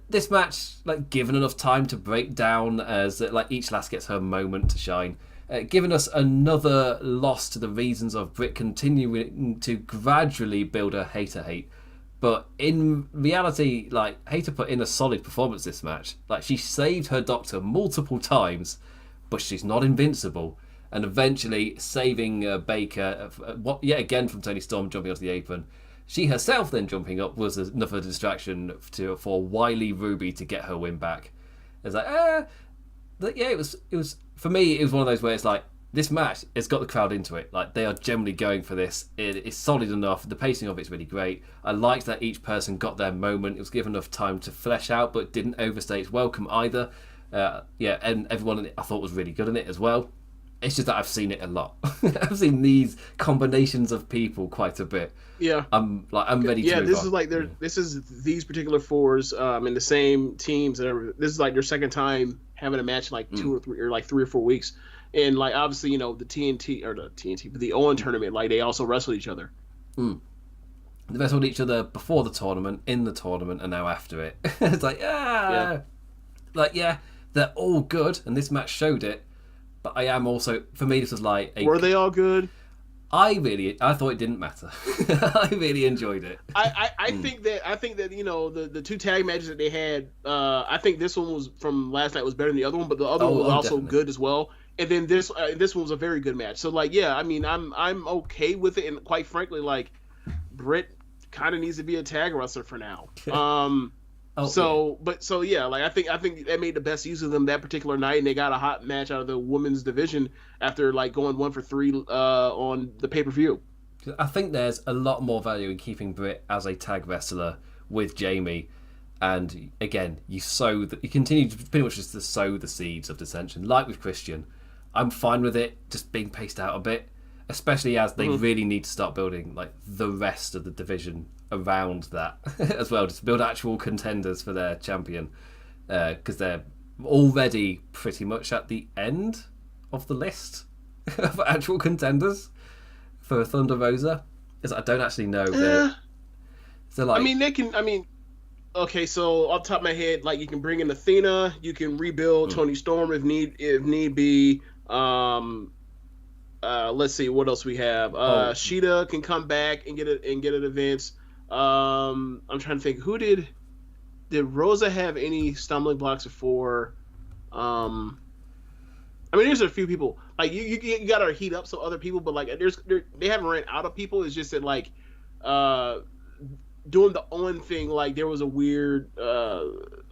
This match, like, given enough time to break down as like each lass gets her moment to shine. Giving us another loss to the reasons of Britt continuing to gradually build her Hayter hate. But in reality, like, Hayter put in a solid performance this match. Like, she saved her Doctor multiple times, but she's not invincible. And eventually saving Baker, yet again from Toni Storm jumping onto the apron. She herself then jumping up was another distraction for wily Ruby to get her win back. It's like, it was for me. It was one of those where it's like, this match, it's got the crowd into it. Like, they are generally going for this. It's solid enough. The pacing of it's really great. I liked that each person got their moment. It was given enough time to flesh out, but didn't overstay its welcome either. And everyone in it I thought was really good in it as well. It's just that I've seen it a lot. I've seen these combinations of people quite a bit. Yeah, I'm ready to move this on. is like this is these particular fours in the same teams. This is like their second time having a match in like 2 or 3 or like 3 or 4 weeks. And like obviously, the TNT, but the Owen tournament, like they also wrestled each other. They wrestled each other before the tournament, in the tournament, and now after it. It's like, they're all good, and this match showed it. But I am also, for me, this was like were they all good? I thought it didn't matter. I really enjoyed it. I think that the 2 tag matches that they had, I think this one was from last night was better than the other one, but the other one was also definitely good as well. And then this one was a very good match. So like, yeah, I mean, I'm okay with it, and quite frankly, like, Britt kind of needs to be a tag wrestler for now. Like I think they made the best use of them that particular night, and they got a hot match out of the women's division after like going 1 for 3 on the pay-per-view. I think there's a lot more value in keeping Britt as a tag wrestler with Jamie, and again, you continue to pretty much just to sow the seeds of dissension, like with Christian. I'm fine with it just being paced out a bit, especially as they really need to start building like the rest of the division around that as well, just build actual contenders for their champion, because they're already pretty much at the end of the list of actual contenders for Thunder Rosa. Because I don't actually know. Okay, so off the top of my head, like, you can bring in Athena, you can rebuild Toni Storm if need be. Let's see what else we have. Sheeta can come back and get an advance. I'm trying to think, who did Rosa have any stumbling blocks before? I mean, there's a few people. Like, you got to heat up some other people, but like they haven't ran out of people. It's just that like doing the Owen thing, like there was a weird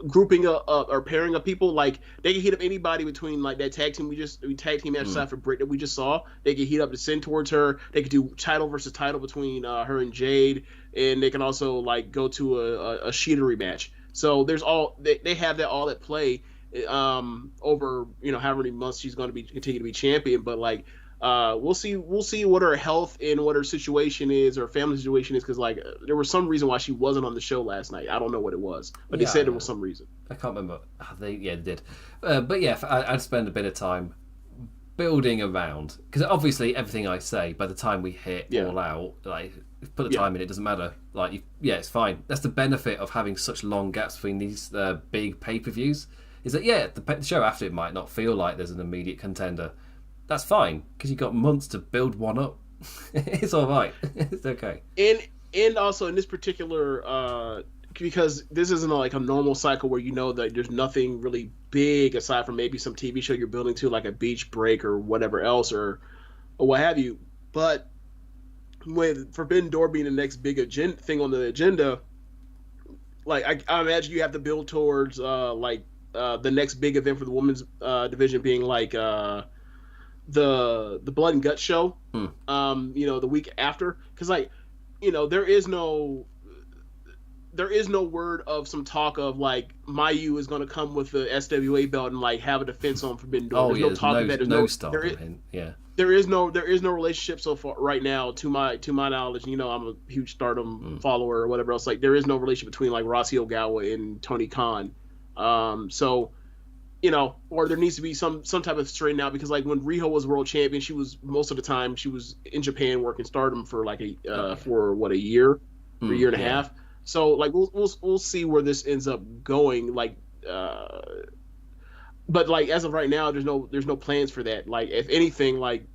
grouping or pairing of people. Like they could heat up anybody between like that tag team tag team match side for Britt that we just saw. They could heat up to send towards her. They could do title versus title between her and Jade, and they can also like go to a sheetery match. So there's they have that all at play over however many months she's going to continue to be champion. But like we'll see what her health and what her situation is, or family situation is, because like there was some reason why she wasn't on the show last night. I don't know what it was, but they said there was some reason. I can't remember. They did. But yeah, I'd spend a bit of time building around, because obviously everything I say, by the time we hit All Out, like put the time in, it doesn't matter. Like it's fine. That's the benefit of having such long gaps between these big pay-per-views, is that the show after it might not feel like there's an immediate contender. That's fine, because you've got months to build one up. It's all right. It's okay. And also in this particular, because this isn't like a normal cycle where that there's nothing really big aside from maybe some TV show you're building to, like a beach break or whatever else or what have you. But with Forbidden Door being the next big thing on the agenda, like I imagine you have to build towards the next big event for the women's division being like the Blood and Guts show, the week after, because there is no word of some talk of like Mayu is going to come with the SWA belt and like have a defense on Forbidden Door. There's no talk of that. There is no relationship so far right now to my knowledge. I'm a huge Stardom follower or whatever else. Like there is no relationship between like Rossy Ogawa and Tony Khan. So. Or there needs to be some type of straighten out, because like when Riho was world champion, she was most of the time she was in Japan working Stardom for like for a year and a half. So like we'll see where this ends up going. Like, but like as of right now, there's no plans for that. Like if anything, like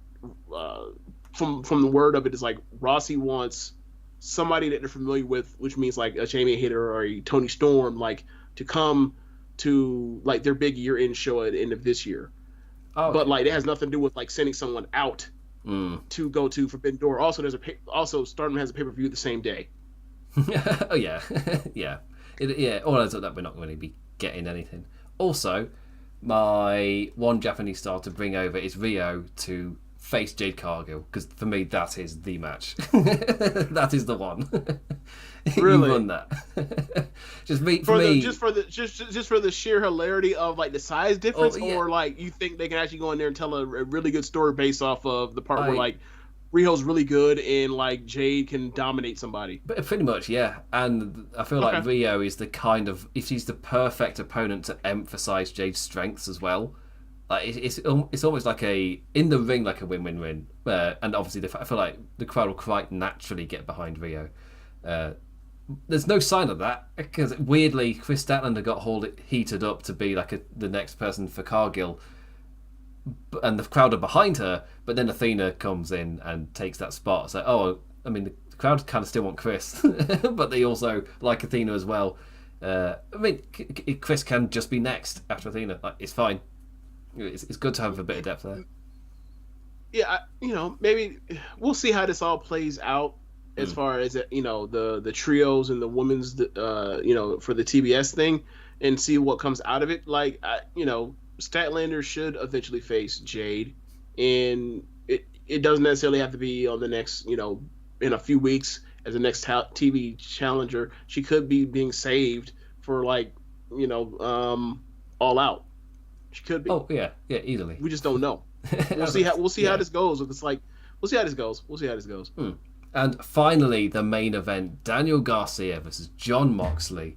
from the word of it is like Rossi wants somebody that they're familiar with, which means like a Jamie Hayter or a Tony Storm, like to come to like their big year-end show at the end of this year. But like it has nothing to do with like sending someone out to go to Forbidden Door. Also, Stardom has a pay-per-view the same day. Oh yeah, all ends up that we're not going to be getting anything. Also, my one Japanese star to bring over is Rio to face Jade Cargill, because for me that is the match. That is the one. Really? You won that. Just for the sheer hilarity of like the size difference, or like you think they can actually go in there and tell a really good story based off of the part where like Rio's really good and like Jade can dominate somebody. But pretty much, yeah. And I feel like Rio is she's the perfect opponent to emphasize Jade's strengths as well. Like it's almost like in the ring like a win-win-win. And obviously I feel like the crowd will quite naturally get behind Rio. There's no sign of that, because weirdly Chris Statlander got heated up to be like the next person for Cargill, and the crowd are behind her, but then Athena comes in and takes that spot. So the crowd kind of still want Chris, but they also like Athena as well. Chris can just be next after Athena. Like, it's fine. It's good to have a bit of depth there. Yeah, maybe we'll see how this all plays out. As far as the trios and the women's for the TBS thing, and see what comes out of it. Like Statlander should eventually face Jade, and it doesn't necessarily have to be on the next in a few weeks as the next TV challenger. She could be being saved for like All Out. She could be. Oh yeah, easily. We just don't know. We'll see how this goes. It's like we'll see how this goes. And finally, the main event: Daniel Garcia versus Jon Moxley,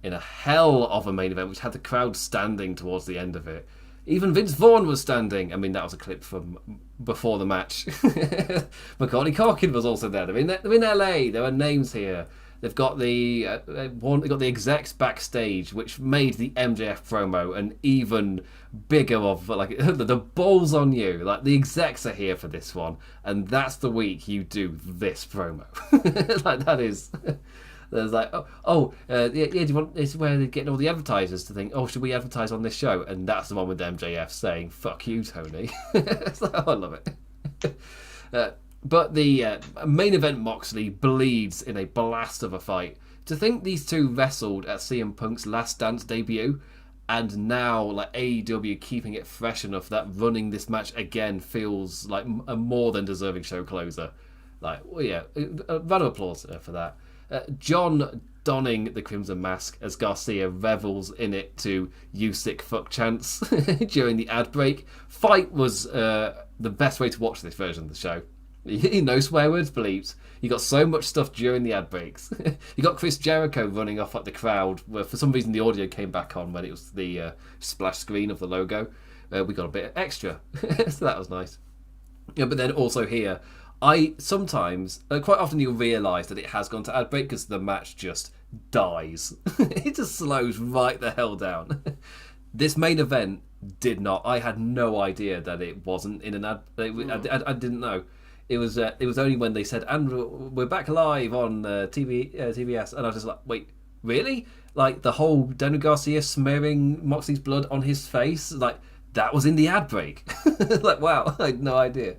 in a hell of a main event, which had the crowd standing towards the end of it. Even Vince Vaughn was standing. I mean, that was a clip from before the match. Macaulay Culkin was also there. They're in LA. There are names here. They've got the execs backstage, which made the MJF promo an even bigger of like the balls on you. Like the execs are here for this one, and that's the week you do this promo. Like that is. There's like, do you want? It's where they're getting all the advertisers to think, should we advertise on this show? And that's the one with MJF saying, "Fuck you, Tony." It's like, I love it. But the main event Moxley bleeds in a blast of a fight. To think these two wrestled at CM Punk's Last Dance debut, and now like AEW keeping it fresh enough that running this match again feels like a more than deserving show closer. Like, well, yeah, a round of applause for that. John donning the Crimson Mask as Garcia revels in it to "You sick fuck" chants during the ad break. Fight was the best way to watch this version of the show. No swear words, bleeps. You got so much stuff during the ad breaks. You got Chris Jericho running off at the crowd, where for some reason the audio came back on when it was the splash screen of the logo. We got a bit extra, so that was nice. Yeah, but then also here, I sometimes, quite often you'll realise that it has gone to ad break because the match just dies. It just slows right the hell down. This main event did not. I had no idea that it wasn't in an ad. I didn't know. It was only when they said, and we're back live on TBS, and I was just like, wait, really? Like the whole Daniel Garcia smearing Moxley's blood on his face, like that was in the ad break. Like, wow, I had no idea.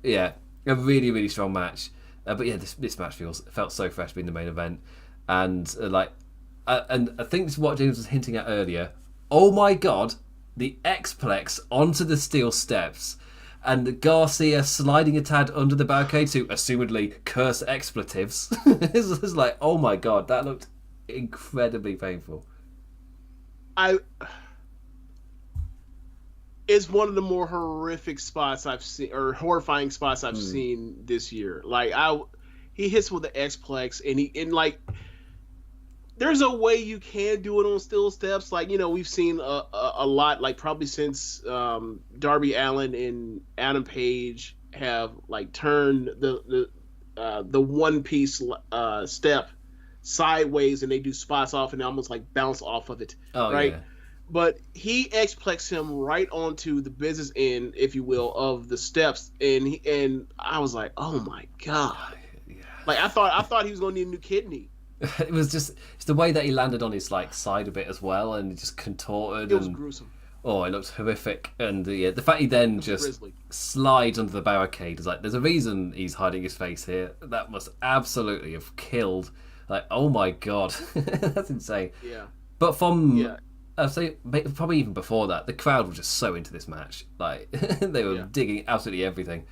Yeah, a really, really strong match. But yeah, this match felt so fresh being the main event, and and I think this is what James was hinting at earlier. Oh my god, the X-Plex onto the steel steps. And Garcia sliding a tad under the barricade to, assumedly, curse expletives. It's just like, oh my god, that looked incredibly painful. It's one of the more horrific spots I've seen, or horrifying spots I've seen this year. Like, he hits with the Xplex, and like, there's a way you can do it on steel steps. Like, you know, we've seen a lot, like probably since Darby Allin and Adam Page have like turned the one piece step sideways, and they do spots off and almost like bounce off of it. Oh, right. Yeah. But he X-Plex him right onto the business end, if you will, of the steps, and I was like, oh my god. Yeah. Like I thought he was gonna need a new kidney. It was just, it's the way that he landed on his like side a bit as well, and he just contorted. It was gruesome. Oh, it looked horrific, and the fact he then just slides under the barricade is like, there's a reason he's hiding his face here. That must absolutely have killed. Like, oh my god, that's insane. Yeah. But I'd say probably even before that, the crowd were just so into this match. Like they were digging absolutely everything.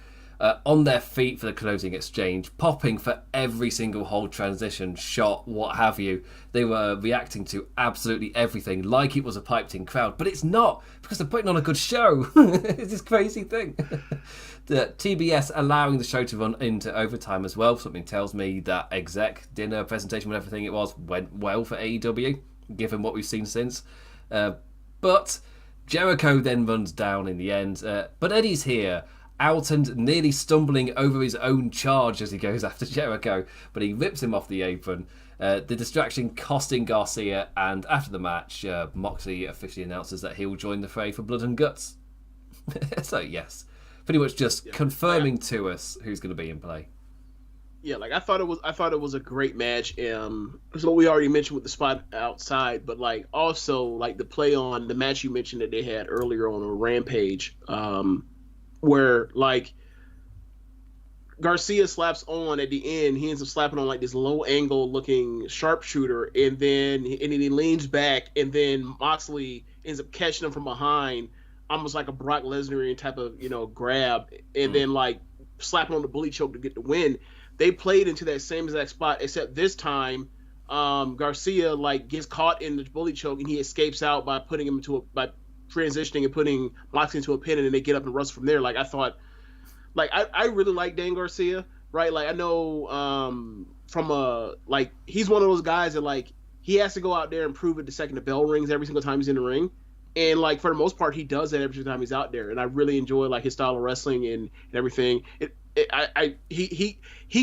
On their feet for the closing exchange, popping for every single hold, transition, shot, what have you. They were reacting to absolutely everything like it was a piped-in crowd, but it's not, because they're putting on a good show. It's this crazy thing. The TBS allowing the show to run into overtime as well. Something tells me that exec dinner presentation and everything it was went well for AEW, given what we've seen since. But Jericho then runs down in the end. But Eddie's here, out and nearly stumbling over his own charge as he goes after Jericho, but he rips him off the apron. The distraction costing Garcia, and after the match, Moxley officially announces that he will join the fray for Blood and Guts. So yes, pretty much just confirming to us who's going to be in play. Yeah, like I thought it was a great match. It's what we already mentioned with the spot outside, but like also like the play on the match you mentioned that they had earlier on a Rampage. Where like Garcia slaps on at the end, he ends up slapping on like this low angle looking sharpshooter, and then he leans back, and then Moxley ends up catching him from behind, almost like a Brock Lesnar type of grab, and then like slapping on the bully choke to get the win. They played into that same exact spot, except this time Garcia like gets caught in the bully choke and he escapes out by putting him by transitioning and putting Moxley into a pin, and then they get up and wrestle from there. Like I thought, like I really like Dan Garcia, right? Like I know he's one of those guys that like he has to go out there and prove it the second the bell rings every single time he's in the ring, and like for the most part he does that every single time he's out there, and I really enjoy like his style of wrestling and everything. He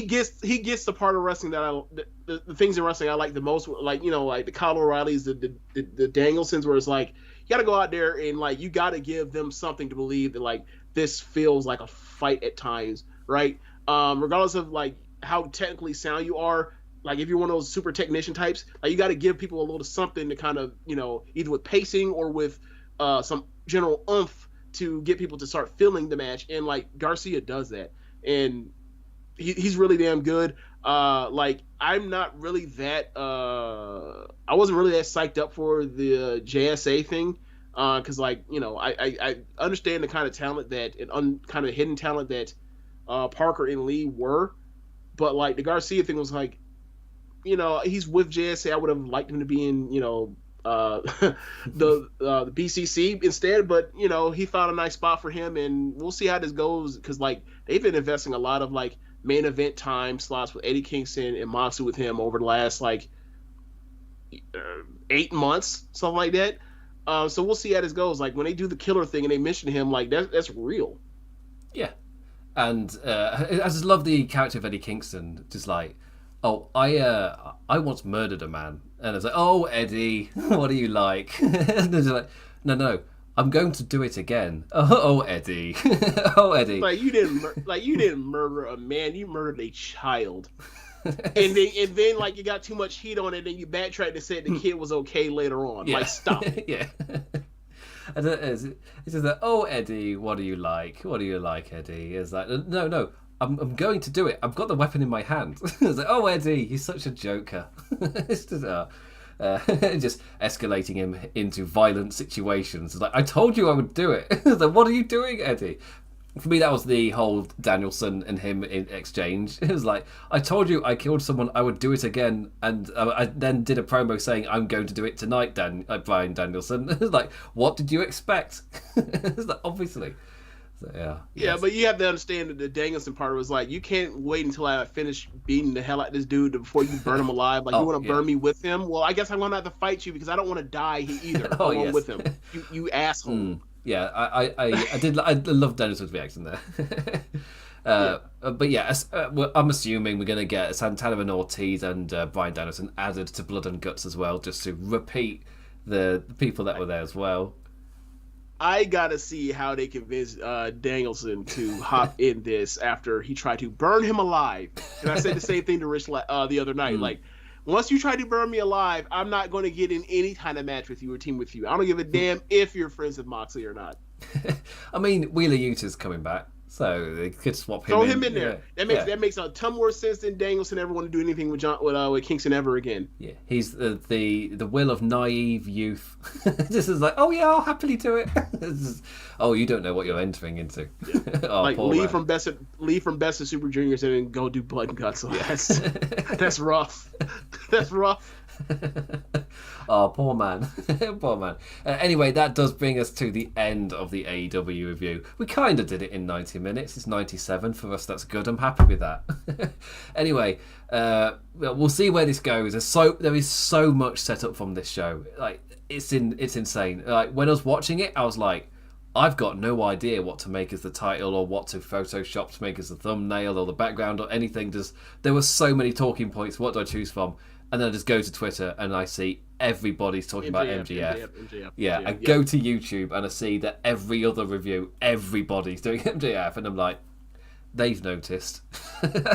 gets the part of wrestling that the things in wrestling I like the most, like like the Kyle O'Reillys, the Danielsons, where it's like you got to go out there and like you got to give them something to believe that like this feels like a fight at times, right? Regardless of like how technically sound you are, like if you're one of those super technician types, like you got to give people a little something to kind of either with pacing or with some general oomph to get people to start feeling the match, and like Garcia does that. and he's really damn good. Like I'm not really that I wasn't really that psyched up for the JSA thing, because like I understand the kind of talent that and kind of hidden talent that Parker and Lee were, but like the Garcia thing was like, he's with JSA. I would have liked him to be in the BCC instead, but he found a nice spot for him, and we'll see how this goes, because like they've been investing a lot of like main event time slots with Eddie Kingston and Moxley with him over the last like 8 months, something like that. So we'll see how this goes. Like when they do the killer thing and they mention him, like that's real. Yeah, and I just love the character of Eddie Kingston. Just like, oh, I once murdered a man, and I was like, oh, Eddie, what do you like? And they're like, no. I'm going to do it again. Oh, Eddie. Oh, Eddie. Like you didn't murder a man. You murdered a child. and then like you got too much heat on it, and you backtracked and said the kid was okay later on. Yeah. Like stop. Yeah. It's just like, oh, Eddie, what do you like? What do you like, Eddie? It's like, no. I'm going to do it. I've got the weapon in my hand. It's like, oh, Eddie, you're such a joker. It's just just escalating him into violent situations. It's like, I told you I would do it. It's like, what are you doing, Eddie? For me, that was the whole Danielson and him in exchange. It was like, I told you I killed someone, I would do it again. And I then did a promo saying, I'm going to do it tonight, Bryan Danielson. It was like, what did you expect? It's like, obviously. So, yeah. Yeah, but you have to understand that the Danielson part was like, you can't wait until I finish beating the hell out of this dude before you burn him alive. Like, you want to burn me with him? Well, I guess I'm going to have to fight you because I don't want to die either along with him. You asshole. Yeah, I love Danielson's reaction there. But yeah, I'm assuming we're going to get Santana and Ortiz and Bryan Danielson added to Blood and Guts as well, just to repeat the people that were there as well. I gotta see how they convince Danielson to hop in this after he tried to burn him alive. And I said the same thing to Rich the other night. Like, once you try to burn me alive, I'm not going to get in any kind of match with you or team with you. I don't give a damn if you're friends with Moxley or not. I mean, Wheeler Yuta's coming back, so they could swap him. Throw him in there. Yeah. That makes a ton more sense than Danielson ever want to do anything with Kingston ever again. Yeah, he's the will of naive youth. This is like, oh yeah, I'll happily do it. Oh, you don't know what you're entering into. Yeah. Oh, like leave from Best of Super Juniors and then go do Blood and Guts. So that's rough. That's rough. Oh, poor man. Poor man. Anyway, that does bring us to the end of the AEW review. We kind of did it in 90 minutes. It's 97 for us. That's good. I'm happy with that. Anyway, we'll see where this goes. There is so much set up from this show. Like, it's insane. Like, when I was watching it, I was like, I've got no idea what to make as the title or what to Photoshop to make as the thumbnail or the background or anything. There were so many talking points. What do I choose from? And then I just go to Twitter and I see everybody's talking about MJF. Yeah, I go to YouTube and I see that every other review, everybody's doing MJF. And I'm like, they've noticed.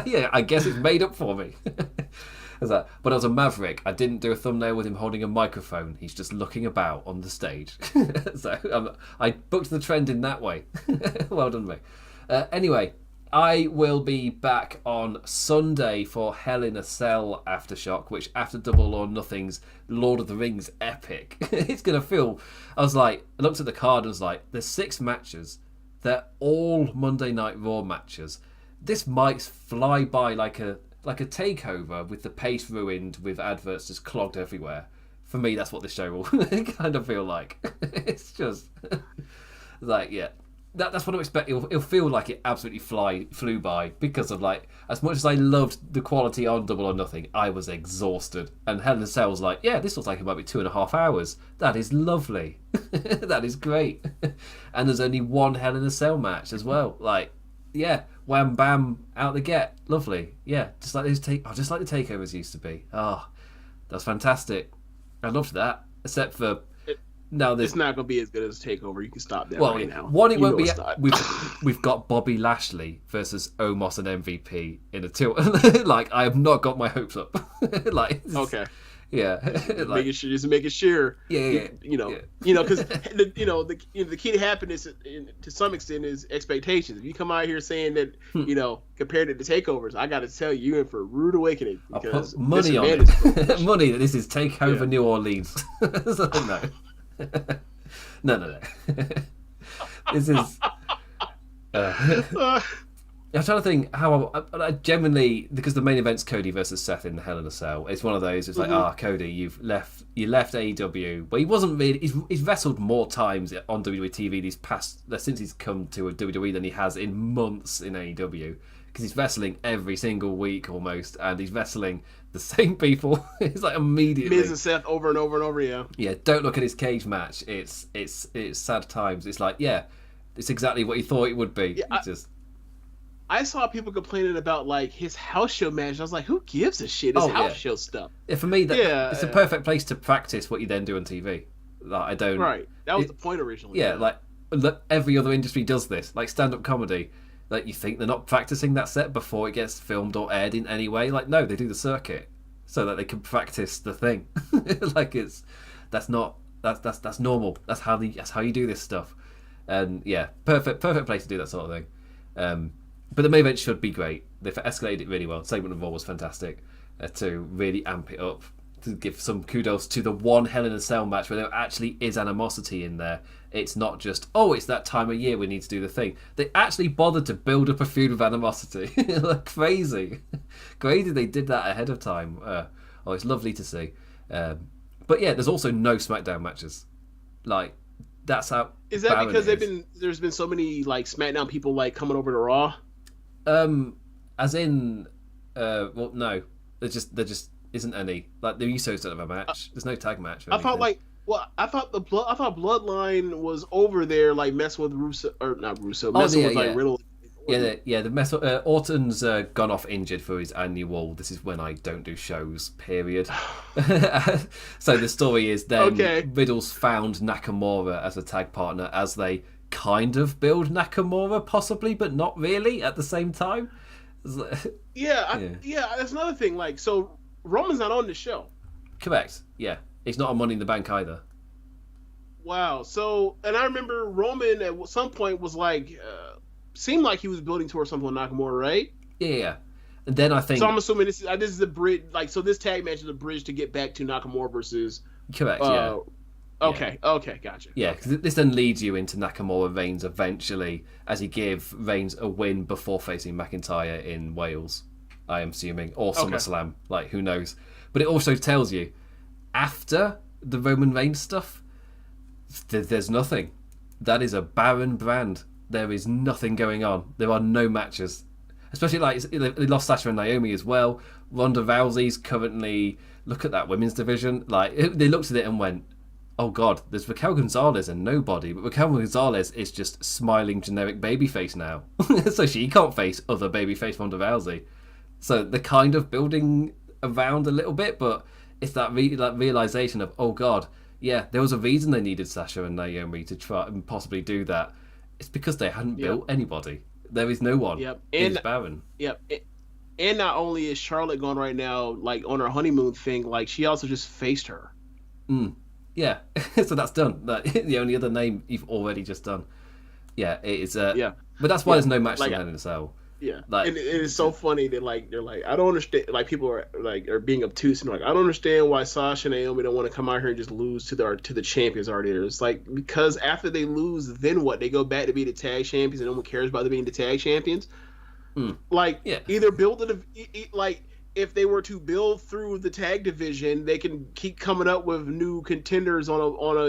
Yeah, I guess it's made up for me. But I was a maverick. I didn't do a thumbnail with him holding a microphone. He's just looking about on the stage. So I booked the trend in that way. Well done, me. Anyway, I will be back on Sunday for Hell in a Cell Aftershock, which after Double or Nothing's Lord of the Rings epic, it's going to feel... I looked at the card and was like, there's 6 matches. They're all Monday Night Raw matches. This might fly by like a takeover with the pace ruined, with adverts just clogged everywhere. For me, that's what this show will kind of feel like. It's just... like, yeah. That's what I expect. It'll feel like it absolutely flew by because of, like, as much as I loved the quality on Double or Nothing, I was exhausted. And Hell in a Cell was like, yeah, this looks like it might be 2.5 hours. That is lovely. That is great. And there's only one Hell in a Cell match as well. Like, yeah, wham bam out the get, lovely. Yeah, just like the takeovers used to be. Oh, that's fantastic. I loved that, except for. No, it's not going to be as good as Takeover. You can stop that now. One, it won't be. We've got Bobby Lashley versus Omos and MVP in a tilt. Like, I have not got my hopes up. Like, okay, Yeah, just making sure. Yeah. Because the key to happiness to some extent is expectations. If you come out here saying that compared to the takeovers, I got to tell you, you're in for a rude awakening. I'll because put money on it. Money that this is take over New Orleans. So, no. This is. I'm trying to think how I genuinely, because the main event's Cody versus Seth in the Hell in a Cell. It's one of those. It's like, Cody, you left AEW, but he wasn't really. He's wrestled more times on WWE TV since he's come to a WWE than he has in months in AEW, because he's wrestling every single week almost, and he's wrestling the same people. It's like immediately Miz and Seth over and over and over. Yeah. Don't look at his cage match. It's sad times. It's like, it's exactly what you thought it would be. Yeah, I saw people complaining about like his house show match. I was like, who gives a shit? It's house show stuff. Yeah, for me, it's a perfect place to practice what you then do on TV. Like, I don't. Right, that was the point originally. Yeah, like every other industry does this. Like stand-up comedy, like you think they're not practicing that set before it gets filmed or aired in any way. Like no, they do the circuit so that they can practice the thing. Like that's normal. That's how you do this stuff. And perfect place to do that sort of thing. But the main event should be great. They've escalated it really well. Segment of Raw was fantastic to really amp it up, to give some kudos to the one Hell in a Cell match where there actually is animosity in there. It's not just, it's that time of year we need to do the thing. They actually bothered to build up a feud of animosity. Like crazy they did that ahead of time. It's lovely to see. But there's also no SmackDown matches. Like, that's how. Is that because there's been so many like SmackDown people like coming over to Raw? As in, no, there just isn't any. Like the Usos don't have a match. There's no tag match. I thought Bloodline was over there like messing with Russo, or not Russo, messing with like Riddle. The Orton's gone off injured for his annual. This is when I don't do shows. Period. So the story is then Riddle's found Nakamura as a tag partner as they kind of build Nakamura, possibly, but not really at the same time. That's another thing. Like, so Roman's not on the show. Correct. Yeah, he's not on Money in the Bank either. Wow. So, and I remember Roman at some point was like, seemed like he was building towards something with Nakamura, right? Yeah. And then I think. So I'm assuming this is the bridge. Like, so this tag match is a bridge to get back to Nakamura versus. Correct. Okay, gotcha. Yeah, because this then leads you into Nakamura Reigns eventually, as he gave Reigns a win before facing McIntyre in Wales, I am assuming, or SummerSlam, like who knows. But it also tells you, after the Roman Reigns stuff, there's nothing. That is a barren brand. There is nothing going on. There are no matches. Especially like they lost Sasha and Naomi as well. Ronda Rousey's currently, look at that women's division. Like they looked at it and went, oh god, there's Raquel Gonzalez and nobody, but Raquel Gonzalez is just smiling generic babyface now. So she can't face other babyface Ronda Rousey. So they're kind of building around a little bit, but it's that realization of, oh god, there was a reason they needed Sasha and Naomi to try and possibly do that. It's because they hadn't built anybody. There is no one. Yep. It's barren. Yep. And not only is Charlotte gone right now, like on her honeymoon thing, like she also just faced her. Yeah, so that's done. The only other name you've already just done. Yeah, it is. But that's why there's no match like, in the cell. Yeah, like, and it is so funny that like they're like, I don't understand. Like people are being obtuse and like, I don't understand why Sasha and Naomi don't want to come out here and just lose to the champions already. It's like, because after they lose, then what? They go back to be the tag champions and no one cares about them being the tag champions. Either build it like. If they were to build through the tag division, they can keep coming up with new contenders on a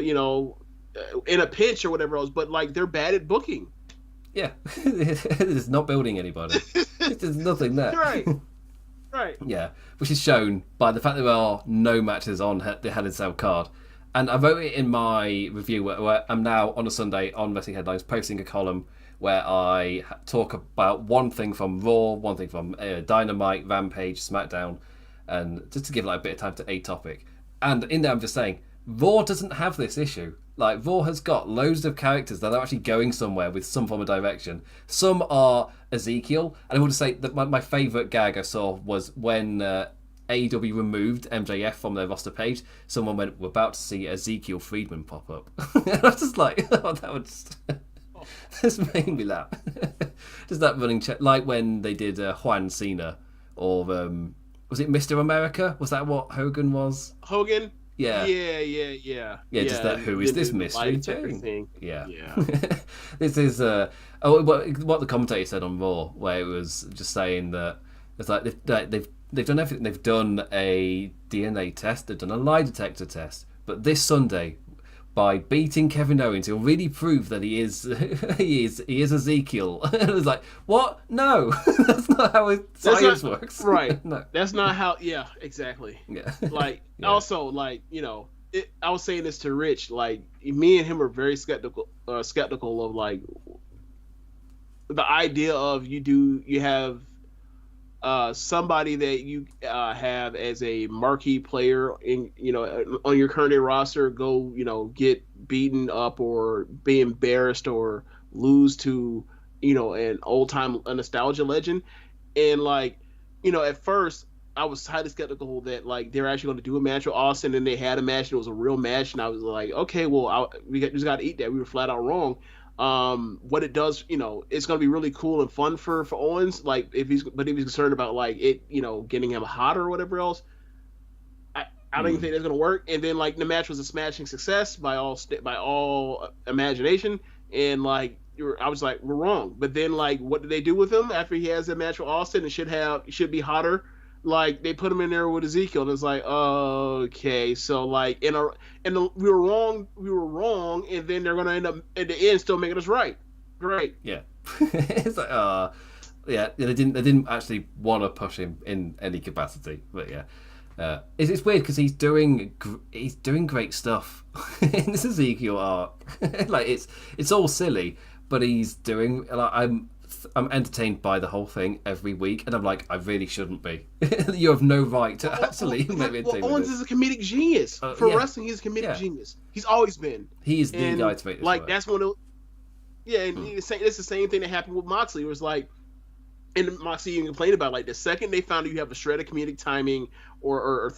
in a pinch or whatever else. But like they're bad at booking. Yeah, it's not building anybody. There's nothing there. Right. Yeah, which is shown by the fact there are no matches on the Hell in a Cell card. And I wrote it in my review where I'm now on a Sunday on Wrestling Headlines posting a column where I talk about one thing from Raw, one thing from Dynamite, Rampage, SmackDown, and just to give like a bit of time to a topic. And in there I'm just saying, Raw doesn't have this issue. Like, Raw has got loads of characters that are actually going somewhere with some form of direction. Some are Ezekiel, and I want to say that my favourite gag I saw was when AEW removed MJF from their roster page, someone went, "We're about to see Ezekiel Friedman pop up." And I was just like, oh, that would just made me laugh. Just that running check, like when they did Juan Cena, or was it Mr. America? Was that what Hogan was? Hogan? Yeah. Yeah. Just that. Who is this mystery thing? Yeah. This is what the commentator said on Raw, where it was just saying that it's like they've done everything. They've done a DNA test. They've done a lie detector test. But this Sunday, by beating Kevin Owens, he'll really prove that he is Ezekiel. It was like, what? No, that's not how science works. Right. No. That's not how. Yeah, exactly. Yeah. Like also, like, I was saying this to Rich. Like, me and him are very skeptical of like the idea of you have somebody that you have as a marquee player in on your current day roster go get beaten up or be embarrassed or lose to an old time nostalgia legend, and like at first I was highly skeptical that like they're actually going to do a match with Austin, and they had a match and it was a real match, and I was like, okay, well we just got to eat that. We were flat out wrong. What it does, it's gonna be really cool and fun for Owens. Like if he's concerned about like it, getting him hot or whatever else, I don't even think that's gonna work. And then like the match was a smashing success by all imagination, and like I was like, we're wrong. But then like what did they do with him after he has that match with Austin and should be hotter? Like they put him in there with Ezekiel, and it's like, okay, so like we were wrong, and then they're gonna end up at the end still making us right. Great. Yeah. It's like, yeah, they didn't actually want to push him in any capacity, but yeah, it's weird because he's doing great stuff in this Ezekiel arc. Like it's all silly, but he's doing. Like, I'm entertained by the whole thing every week, and I'm like, I really shouldn't be. You have no right to actually make me entertained. Owens is a comedic genius for wrestling. He's a comedic genius. He's always been. He's the guy to make this work. That's one of. Yeah, and it's the same thing that happened with Moxley. It was like, and Moxley even complained about like the second they found you have a shred of comedic timing or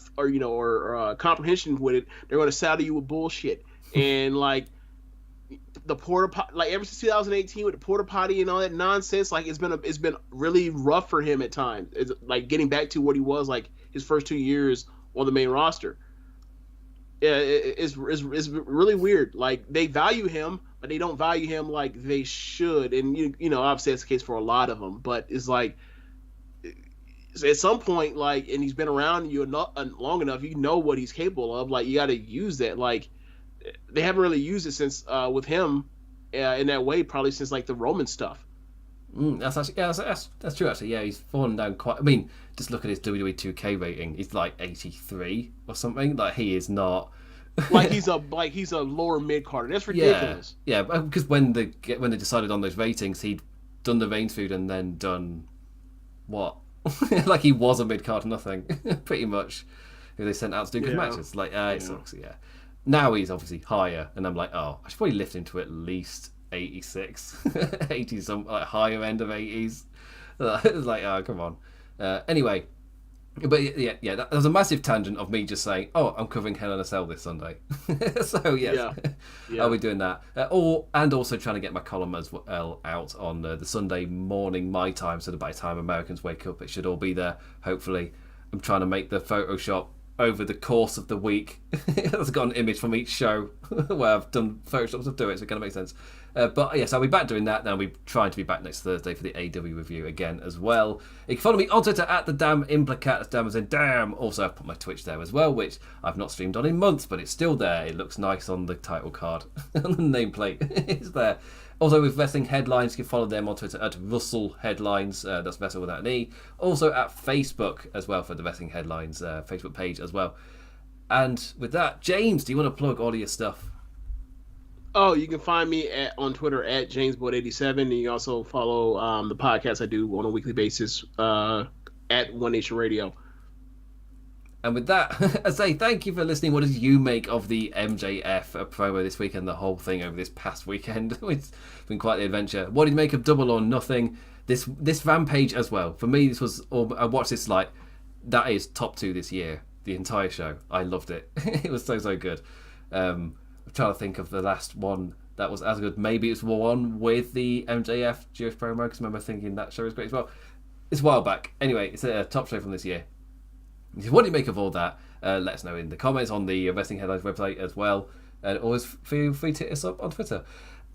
comprehension with it, they're going to saddle you with bullshit. And like the porta potty, like ever since 2018 with the porta potty and all that nonsense, like it's been really rough for him at times. It's like getting back to what he was like his first 2 years on the main roster. Yeah, it's really weird. Like they value him, but they don't value him like they should. And obviously that's the case for a lot of them. But it's like at some point, like, and he's been around you long enough, you know what he's capable of. Like you got to use that. Like they haven't really used it since with him in that way, probably since like the Roman stuff. That's actually that's true. Actually, yeah, he's fallen down quite. I mean, just look at his WWE 2K rating. He's like 83 or something. Like he is not. like he's a lower mid carder. That's ridiculous. Yeah, because when they decided on those ratings, he'd done the Reigns feud and then done what? Like he was a mid card nothing, pretty much. Who they sent out to do good matches. Like it sucks. Yeah. Now he's obviously higher, and I'm like, oh, I should probably lift him to at least 86, 80 some like higher end of 80s. It's like, oh, come on. Anyway, but yeah, that was a massive tangent of me just saying, oh, I'm covering Hell in a Cell this Sunday. So yes, I'll be doing that. And also trying to get my column as well out on the Sunday morning my time, so that by the time Americans wake up, it should all be there. Hopefully, I'm trying to make the Photoshop over the course of the week. I've got an image from each show where I've done Photoshops to do it, so it's going to make sense. But yes, I'll be back doing that. Now we're trying to be back next Thursday for the AEW review again as well. You can follow me on Twitter at the Damn Implicat. That's damn as in damn. Also, I've put my Twitch there as well, which I've not streamed on in months, but it's still there. It looks nice on the title card. On the nameplate. It's there. Also, with Wrestling Headlines, you can follow them on Twitter at Russell Headlines. That's Vessel without an E. Also at Facebook as well for the Wrestling Headlines Facebook page as well. And with that, James, do you want to plug all of your stuff? Oh, you can find me on Twitter at JamesBoyd87, and you can also follow the podcast I do on a weekly basis at One Nation Radio. And with that, I say thank you for listening. What did you make of the MJF promo this weekend, the whole thing over this past weekend? It's been quite the adventure. What did you make of Double or Nothing? This Rampage as well. For me, this was. I watched this like that is top 2 this year. The entire show, I loved it. It was so good. I'm trying to think of the last one that was as good. Maybe it's one with the MJF Jewish promo, because I remember thinking that show was great as well. It's a while back. Anyway, it's a top show from this year. What do you make of all that? Let us know in the comments on the Wrestling Headlines website as well. And always feel free to hit us up on Twitter.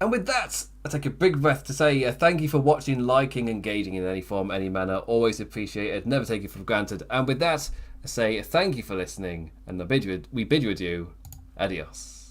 And with that, I take a big breath to say thank you for watching, liking, engaging in any form, any manner. Always appreciated. Never take it for granted. And with that, I say thank you for listening. And we bid you adieu. Adios.